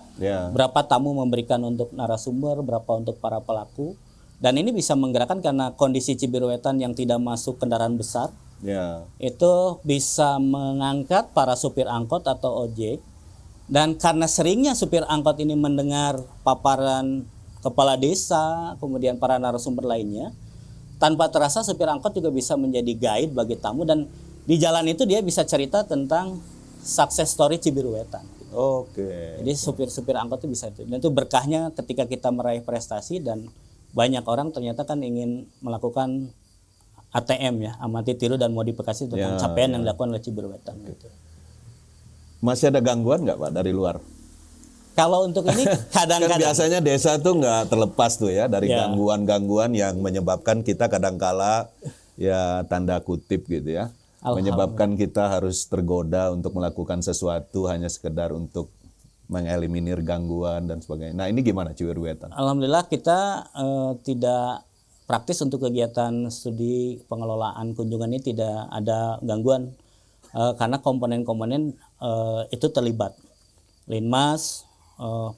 berapa tamu memberikan untuk narasumber, berapa untuk para pelaku. Dan ini bisa menggerakkan karena kondisi Cibiruetan yang tidak masuk kendaraan besar, itu bisa mengangkat para supir angkot atau ojek. Dan karena seringnya supir angkot ini mendengar paparan kepala desa, kemudian para narasumber lainnya, tanpa terasa supir angkot juga bisa menjadi guide bagi tamu dan di jalan itu dia bisa cerita tentang success story Cibiruetan. Jadi supir-supir angkot itu bisa itu. Dan itu berkahnya ketika kita meraih prestasi dan banyak orang ternyata kan ingin melakukan ATM ya, amati tiru dan modifikasi tentang capaian yang dilakukan oleh Cibiruetan. Gitu. Masih ada gangguan nggak Pak dari luar? Kalau untuk ini kadang-kadang kan biasanya desa tuh nggak terlepas tuh ya dari gangguan-gangguan yang menyebabkan kita kadangkala ya tanda kutip gitu ya. Menyebabkan kita harus tergoda untuk melakukan sesuatu hanya sekedar untuk mengeliminir gangguan dan sebagainya. Nah ini gimana Cibiruetan? Alhamdulillah kita tidak praktis untuk kegiatan studi pengelolaan kunjungan ini tidak ada gangguan karena komponen-komponen itu terlibat. Linmas,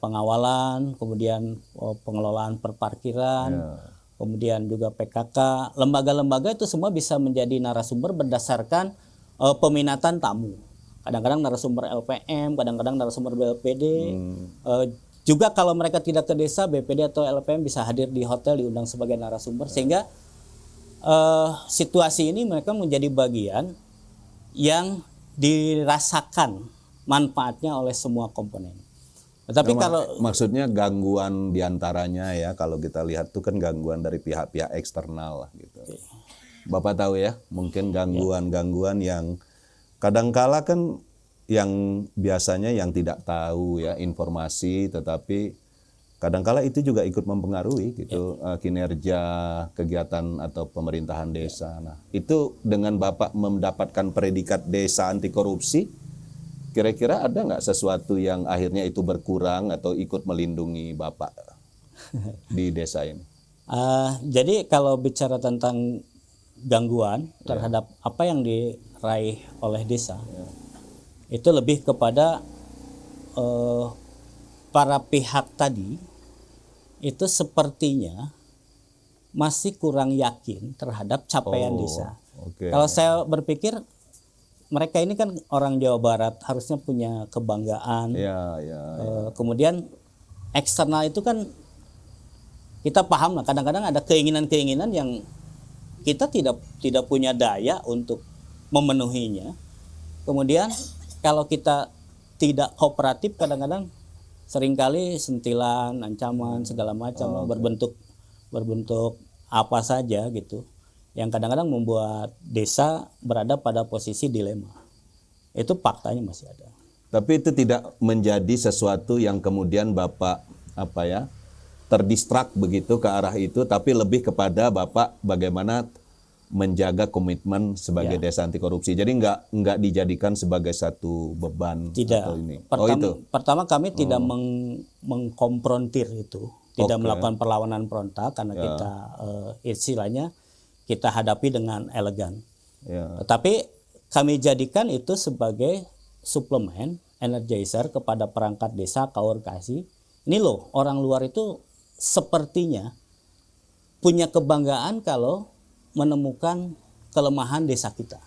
pengawalan, kemudian pengelolaan perparkiran, kemudian juga PKK, lembaga-lembaga itu semua bisa menjadi narasumber berdasarkan peminatan tamu. Kadang-kadang narasumber LPM, kadang-kadang narasumber BPD. Juga kalau mereka tidak ke desa, BPD atau LPM bisa hadir di hotel diundang sebagai narasumber. Sehingga situasi ini mereka menjadi bagian yang dirasakan manfaatnya oleh semua komponen. Tetapi kalau maksudnya gangguan diantaranya ya kalau kita lihat tuh kan gangguan dari pihak-pihak eksternal lah gitu. Bapak tahu ya mungkin gangguan-gangguan yang kadangkala kan yang biasanya yang tidak tahu ya informasi tetapi kadangkala itu juga ikut mempengaruhi gitu kinerja kegiatan atau pemerintahan desa. Nah itu dengan Bapak mendapatkan predikat desa anti korupsi. Kira-kira ada nggak sesuatu yang akhirnya itu berkurang atau ikut melindungi Bapak di desa ini? Jadi kalau bicara tentang gangguan terhadap apa yang diraih oleh desa, itu lebih kepada para pihak tadi itu sepertinya masih kurang yakin terhadap capaian desa. Kalau saya berpikir mereka ini kan orang Jawa Barat harusnya punya kebanggaan. Kemudian eksternal itu kan kita paham lah. Kadang-kadang ada keinginan-keinginan yang kita tidak punya daya untuk memenuhinya. Kemudian kalau kita tidak kooperatif kadang-kadang seringkali sentilan, ancaman segala macam berbentuk apa saja gitu. Yang kadang-kadang membuat desa berada pada posisi dilema. Itu faktanya masih ada. Tapi itu tidak menjadi sesuatu yang kemudian Bapak terdistrak begitu ke arah itu, tapi lebih kepada Bapak bagaimana menjaga komitmen sebagai desa anti korupsi. Jadi nggak dijadikan sebagai satu beban. Tidak. Atau ini. Pertama kami tidak mengkomprontir itu, tidak melakukan perlawanan frontal karena kita istilahnya kita hadapi dengan elegan. Tetapi kami jadikan itu sebagai suplemen, energizer kepada perangkat desa, kaur kasih. Ini loh, orang luar itu sepertinya punya kebanggaan kalau menemukan kelemahan desa kita.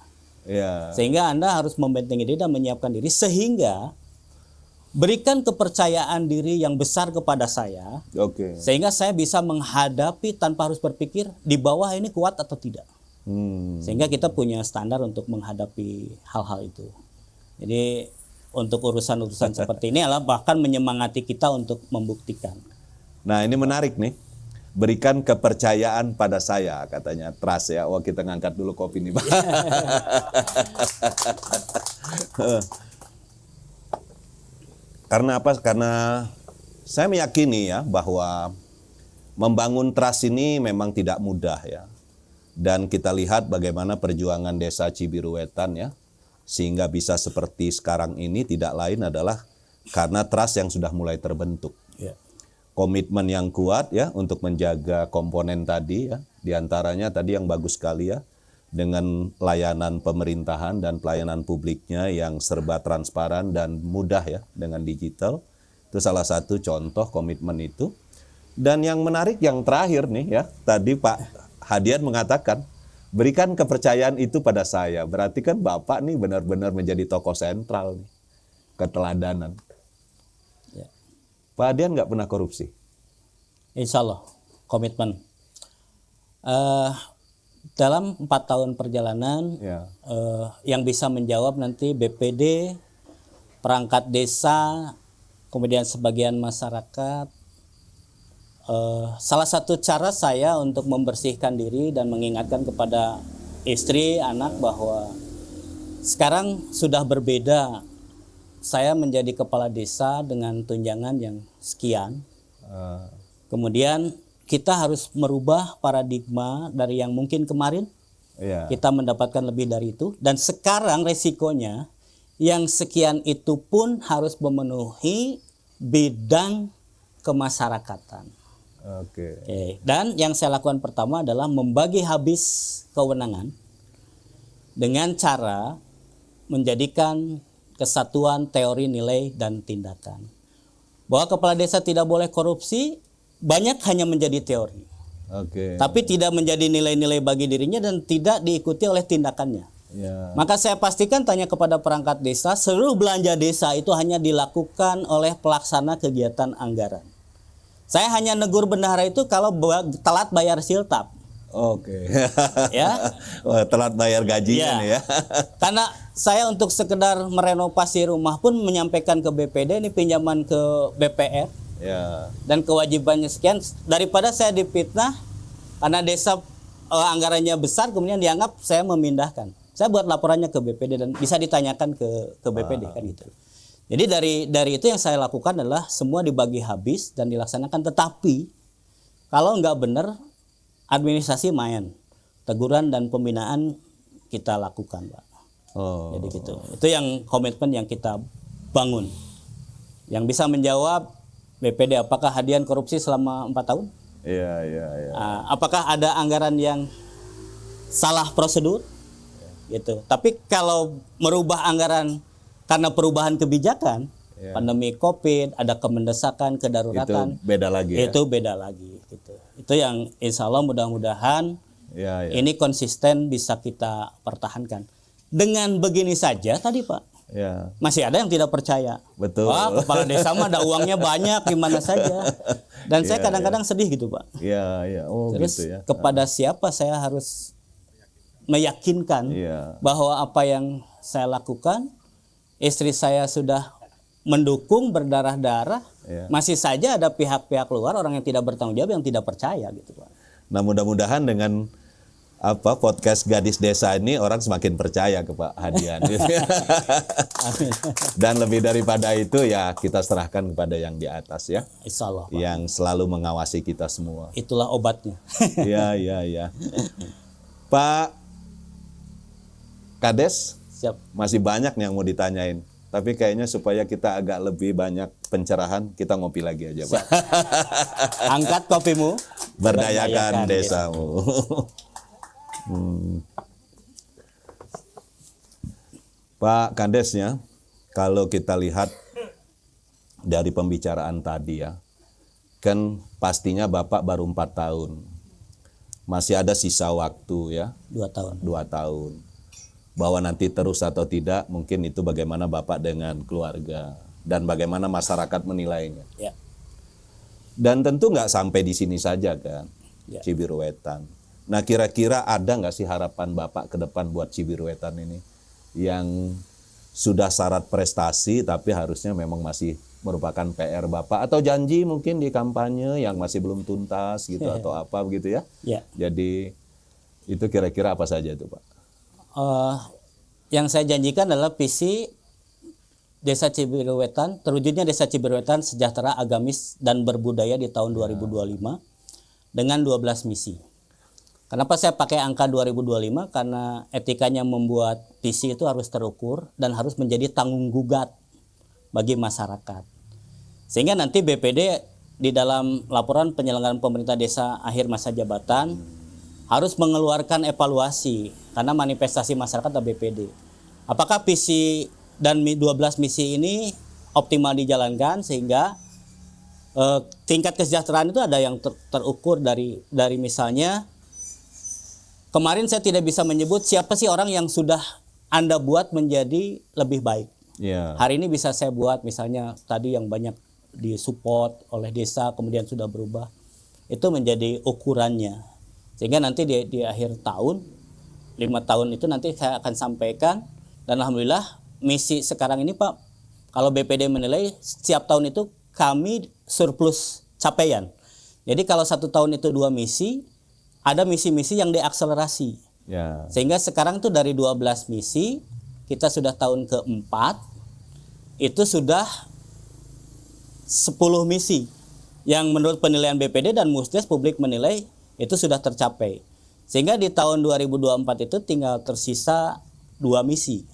Sehingga Anda harus membentengi diri dan menyiapkan diri sehingga berikan kepercayaan diri yang besar kepada saya, sehingga saya bisa menghadapi tanpa harus berpikir di bawah ini kuat atau tidak. Sehingga kita punya standar untuk menghadapi hal-hal itu. Jadi untuk urusan-urusan seperti ini adalah bahkan menyemangati kita untuk membuktikan. Nah ini menarik nih. Berikan kepercayaan pada saya, katanya. Trust ya. Wah, kita ngangkat dulu kopi nih, Pak. Karena apa? Karena saya meyakini ya bahwa membangun trust ini memang tidak mudah ya. Dan kita lihat bagaimana perjuangan Desa Cibiruetan ya. Sehingga bisa seperti sekarang ini tidak lain adalah karena trust yang sudah mulai terbentuk. Yeah. Komitmen yang kuat ya untuk menjaga komponen tadi ya, diantaranya tadi yang bagus sekali ya, dengan layanan pemerintahan dan pelayanan publiknya yang serba transparan dan mudah ya dengan digital. Itu salah satu contoh komitmen itu. Dan yang menarik yang terakhir nih ya, tadi Pak Hadian mengatakan berikan kepercayaan itu pada saya. Berarti kan Bapak nih benar-benar menjadi tokoh sentral nih, keteladanan. Pak Hadian nggak pernah korupsi? Insya Allah, komitmen. Dalam 4 tahun perjalanan, yang bisa menjawab nanti BPD, perangkat desa, kemudian sebagian masyarakat. Salah satu cara saya untuk membersihkan diri dan mengingatkan kepada istri, anak bahwa sekarang sudah berbeda. Saya menjadi kepala desa dengan tunjangan yang sekian. Kemudian kita harus merubah paradigma dari yang mungkin kemarin. Kita mendapatkan lebih dari itu. Dan sekarang resikonya yang sekian itu pun harus memenuhi bidang kemasyarakatan. Dan yang saya lakukan pertama adalah membagi habis kewenangan dengan cara menjadikan kesatuan teori, nilai, dan tindakan. Bahwa kepala desa tidak boleh korupsi, banyak hanya menjadi teori. Tapi tidak menjadi nilai-nilai bagi dirinya dan tidak diikuti oleh tindakannya. Maka saya pastikan tanya kepada perangkat desa, seluruh belanja desa itu hanya dilakukan oleh pelaksana kegiatan anggaran. Saya hanya negur bendahara itu kalau telat bayar siltap. Ya. Telat bayar gajinya nih ya. Karena saya untuk sekedar merenovasi rumah pun menyampaikan ke BPD, ini pinjaman ke BPR. Dan kewajibannya sekian, daripada saya dipitnah karena desa anggarannya besar kemudian dianggap saya memindahkan. Saya buat laporannya ke BPD dan bisa ditanyakan ke BPD kan gitu. Jadi dari itu yang saya lakukan adalah semua dibagi habis dan dilaksanakan, tetapi kalau nggak benar administrasi main, teguran dan pembinaan kita lakukan, Pak. Jadi gitu. Itu yang komitmen yang kita bangun. Yang bisa menjawab BPD, apakah Hadian korupsi selama 4 tahun? Apakah ada anggaran yang salah prosedur? Gitu. Tapi kalau merubah anggaran karena perubahan kebijakan, pandemi COVID, ada kemendesakan, kedaruratan, itu beda lagi. Itu beda lagi. Gitu. Itu yang insya Allah mudah-mudahan ini konsisten bisa kita pertahankan. Dengan begini saja tadi Pak, masih ada yang tidak percaya. Betul. Wah, kepala desa mah ada uangnya banyak gimana saja. Dan saya kadang-kadang sedih gitu Pak. Terus gitu ya. Kepada siapa saya harus meyakinkan bahwa apa yang saya lakukan, istri saya sudah mendukung berdarah-darah, masih saja ada pihak-pihak luar, orang yang tidak bertanggung jawab, yang tidak percaya gitu Pak. Nah mudah-mudahan dengan podcast Gadis Desa ini orang semakin percaya ke Pak Hadian. Dan lebih daripada itu ya kita serahkan kepada yang di atas ya. Insya Allah, Pak. Yang selalu mengawasi kita semua. Itulah obatnya. Iya. Pak Kades, siap. Masih banyak nih yang mau ditanyain. Tapi kayaknya supaya kita agak lebih banyak pencerahan, kita ngopi lagi aja, Pak. Angkat kopimu, berdayakan desamu. Pak Kandesnya, kalau kita lihat dari pembicaraan tadi ya, kan pastinya Bapak baru 4 tahun. Masih ada sisa waktu ya. 2 tahun. 2 tahun. Bahwa nanti terus atau tidak, mungkin itu bagaimana Bapak dengan keluarga. dan bagaimana masyarakat menilainya. Ya. Dan tentu nggak sampai di sini saja kan, Ya. Cibiruetan. Nah kira-kira ada nggak sih harapan Bapak ke depan buat Cibiruetan ini yang sudah syarat prestasi tapi harusnya memang masih merupakan PR Bapak atau janji mungkin di kampanye yang masih belum tuntas gitu atau apa begitu ya? Ya. Jadi itu kira-kira apa saja itu Pak? Yang saya janjikan adalah visi Desa Cibiruetan, terwujudnya Desa Cibiruetan sejahtera, agamis, dan berbudaya di tahun 2025 dengan 12 misi. Kenapa saya pakai angka 2025? Karena etikanya membuat visi itu harus terukur dan harus menjadi tanggung gugat bagi masyarakat. Sehingga nanti BPD di dalam laporan penyelenggaraan pemerintah desa akhir masa jabatan harus mengeluarkan evaluasi karena manifestasi masyarakat adalah BPD. Apakah visi dan 12 misi ini optimal dijalankan sehingga tingkat kesejahteraan itu ada yang terukur dari misalnya kemarin saya tidak bisa menyebut siapa sih orang yang sudah Anda buat menjadi lebih baik. Yeah. Hari ini bisa saya buat misalnya tadi yang banyak disupport oleh desa kemudian sudah berubah. Itu menjadi ukurannya. Sehingga nanti di akhir tahun 5 tahun itu nanti saya akan sampaikan dan alhamdulillah misi sekarang ini Pak, kalau BPD menilai setiap tahun itu kami surplus capaian. Jadi kalau 1 tahun itu 2 misi, ada misi-misi yang diakselerasi. Yeah. Sehingga sekarang itu dari 12 misi, kita sudah tahun ke-4, itu sudah 10 misi yang menurut penilaian BPD dan Musdes publik menilai itu sudah tercapai. Sehingga di tahun 2024 itu tinggal tersisa 2 misi.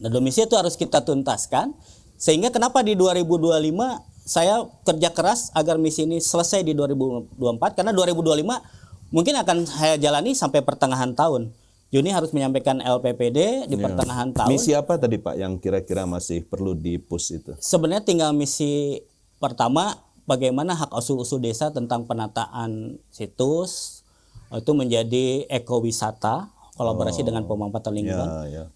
Nah, 2 misi itu harus kita tuntaskan. Sehingga kenapa di 2025 saya kerja keras agar misi ini selesai di 2024. Karena 2025 mungkin akan saya jalani sampai pertengahan tahun. Juni harus menyampaikan LPPD di pertengahan tahun. Misi apa tadi Pak yang kira-kira masih perlu di-push itu? Sebenarnya tinggal misi pertama, bagaimana hak usul-usul desa tentang penataan situs itu menjadi ekowisata, kolaborasi dengan pemanfaatan lingkungan.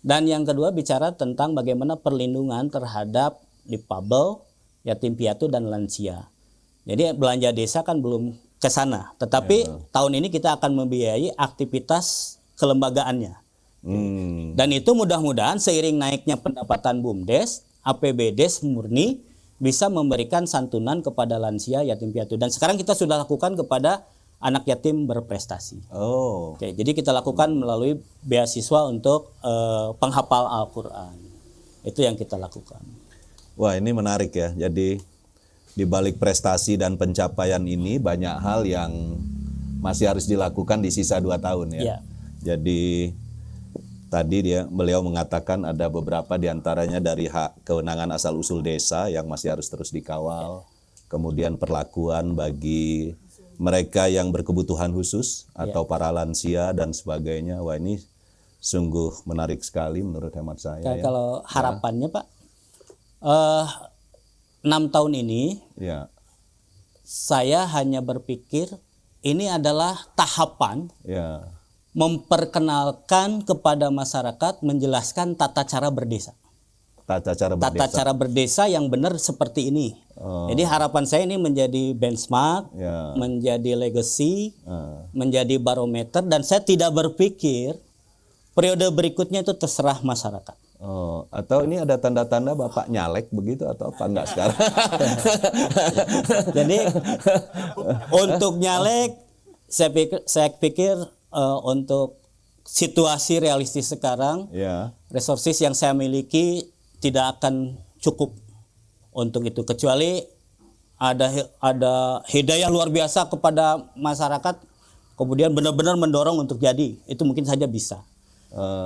Dan yang kedua bicara tentang bagaimana perlindungan terhadap difabel, yatim piatu dan lansia. Jadi belanja desa kan belum ke sana, tetapi tahun ini kita akan membiayai aktivitas kelembagaannya. Dan itu mudah-mudahan seiring naiknya pendapatan BUMDes, APBDes murni bisa memberikan santunan kepada lansia, yatim piatu. Dan sekarang kita sudah lakukan kepada anak yatim berprestasi. Oke, jadi kita lakukan melalui beasiswa untuk penghafal Al-Quran. Itu yang kita lakukan. Wah, ini menarik ya. Jadi di balik prestasi dan pencapaian ini banyak hal yang masih harus dilakukan di sisa 2 tahun ya. Jadi tadi beliau mengatakan ada beberapa diantaranya dari hak kewenangan asal-usul desa yang masih harus terus dikawal. Kemudian perlakuan bagi mereka yang berkebutuhan khusus atau para lansia dan sebagainya. Wah, ini sungguh menarik sekali menurut hemat saya. Kalau harapannya Pak, 6 tahun ini saya hanya berpikir ini adalah tahapan memperkenalkan kepada masyarakat, menjelaskan tata cara berdesa. Tata cara berdesa yang benar seperti ini. Jadi harapan saya ini menjadi benchmark, menjadi legacy, menjadi barometer, dan saya tidak berpikir periode berikutnya itu terserah masyarakat. Atau ini ada tanda-tanda Bapak nyalek begitu atau apa enggak sekarang? Jadi untuk nyalek saya pikir untuk situasi realistis sekarang, resources yang saya miliki tidak akan cukup untuk itu, kecuali ada hidayah luar biasa kepada masyarakat, kemudian benar-benar mendorong untuk jadi, itu mungkin saja bisa.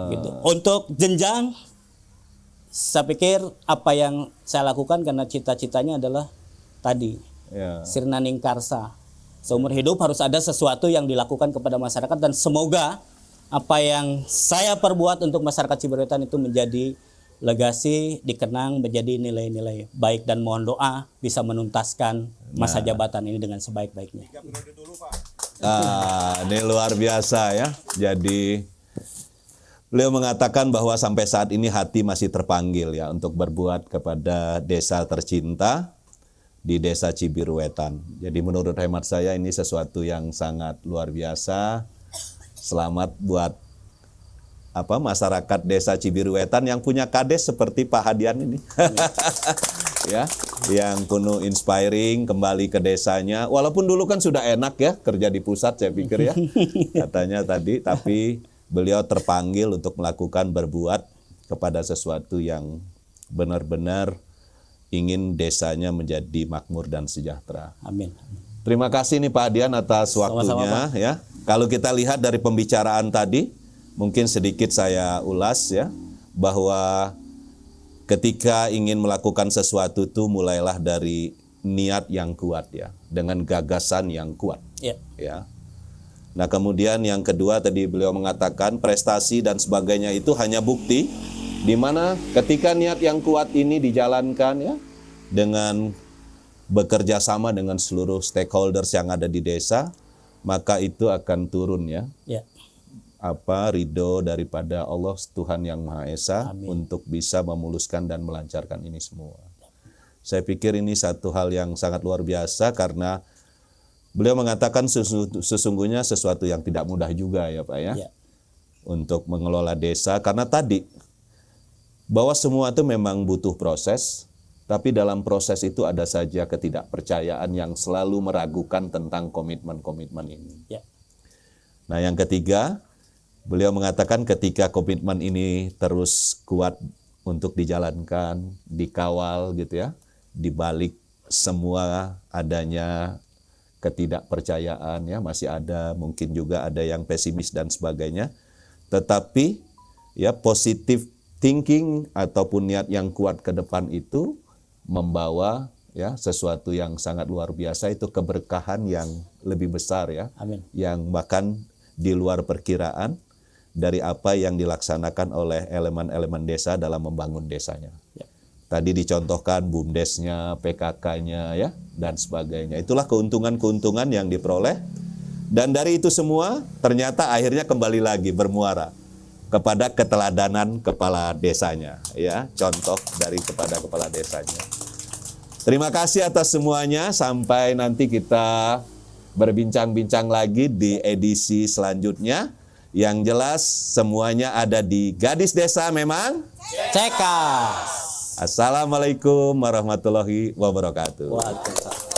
Gitu. Untuk jenjang, saya pikir apa yang saya lakukan karena cita-citanya adalah tadi, Sirna Ningkarsa. Seumur hidup harus ada sesuatu yang dilakukan kepada masyarakat, dan semoga apa yang saya perbuat untuk masyarakat Cibiruetan itu menjadi legasi, dikenang, menjadi nilai-nilai baik, dan mohon doa bisa menuntaskan masa jabatan ini dengan sebaik-baiknya. Ini luar biasa ya. Jadi Beliau mengatakan bahwa sampai saat ini hati masih terpanggil ya untuk berbuat kepada desa tercinta di Desa Cibiruetan. Jadi menurut hemat saya ini sesuatu yang sangat luar biasa. Selamat buat masyarakat Desa Cibiruetan yang punya kades seperti Pak Hadian ini. Ya, yang kuno inspiring kembali ke desanya. Walaupun dulu kan sudah enak ya kerja di pusat saya pikir ya. Katanya tadi, tapi beliau terpanggil untuk melakukan berbuat kepada sesuatu yang benar-benar ingin desanya menjadi makmur dan sejahtera. Amin. Terima kasih nih Pak Hadian atas waktunya. Sama-sama, Pak. Ya. Kalau kita lihat dari pembicaraan tadi, mungkin sedikit saya ulas ya, bahwa ketika ingin melakukan sesuatu itu mulailah dari niat yang kuat ya, dengan gagasan yang kuat. Ya. Nah kemudian yang kedua tadi beliau mengatakan prestasi dan sebagainya itu hanya bukti, di mana ketika niat yang kuat ini dijalankan ya, dengan bekerja sama dengan seluruh stakeholders yang ada di desa, maka itu akan turun ya. Ridho daripada Allah Tuhan Yang Maha Esa. Amin. Untuk bisa memuluskan dan melancarkan ini semua. Saya pikir ini satu hal yang sangat luar biasa karena beliau mengatakan sesungguhnya sesuatu yang tidak mudah juga ya Pak ya. Untuk mengelola desa karena tadi bahwa semua itu memang butuh proses, tapi dalam proses itu ada saja ketidakpercayaan yang selalu meragukan tentang komitmen-komitmen ini. Nah yang ketiga, beliau mengatakan ketika komitmen ini terus kuat untuk dijalankan, dikawal gitu ya, di balik semua adanya ketidakpercayaan ya, masih ada mungkin juga ada yang pesimis dan sebagainya, tetapi ya positive thinking ataupun niat yang kuat ke depan itu membawa ya sesuatu yang sangat luar biasa, itu keberkahan yang lebih besar ya. Amin. Yang bahkan di luar perkiraan dari apa yang dilaksanakan oleh elemen-elemen desa dalam membangun desanya. Tadi dicontohkan BUMDesnya, PKK-nya ya dan sebagainya. Itulah keuntungan-keuntungan yang diperoleh, dan dari itu semua ternyata akhirnya kembali lagi bermuara kepada keteladanan kepala desanya ya, contoh dari kepada kepala desanya. Terima kasih atas semuanya, sampai nanti kita berbincang-bincang lagi di edisi selanjutnya. Yang jelas semuanya ada di Gadis Desa memang Cekas. Assalamualaikum warahmatullahi wabarakatuh. Waalaikumsalam.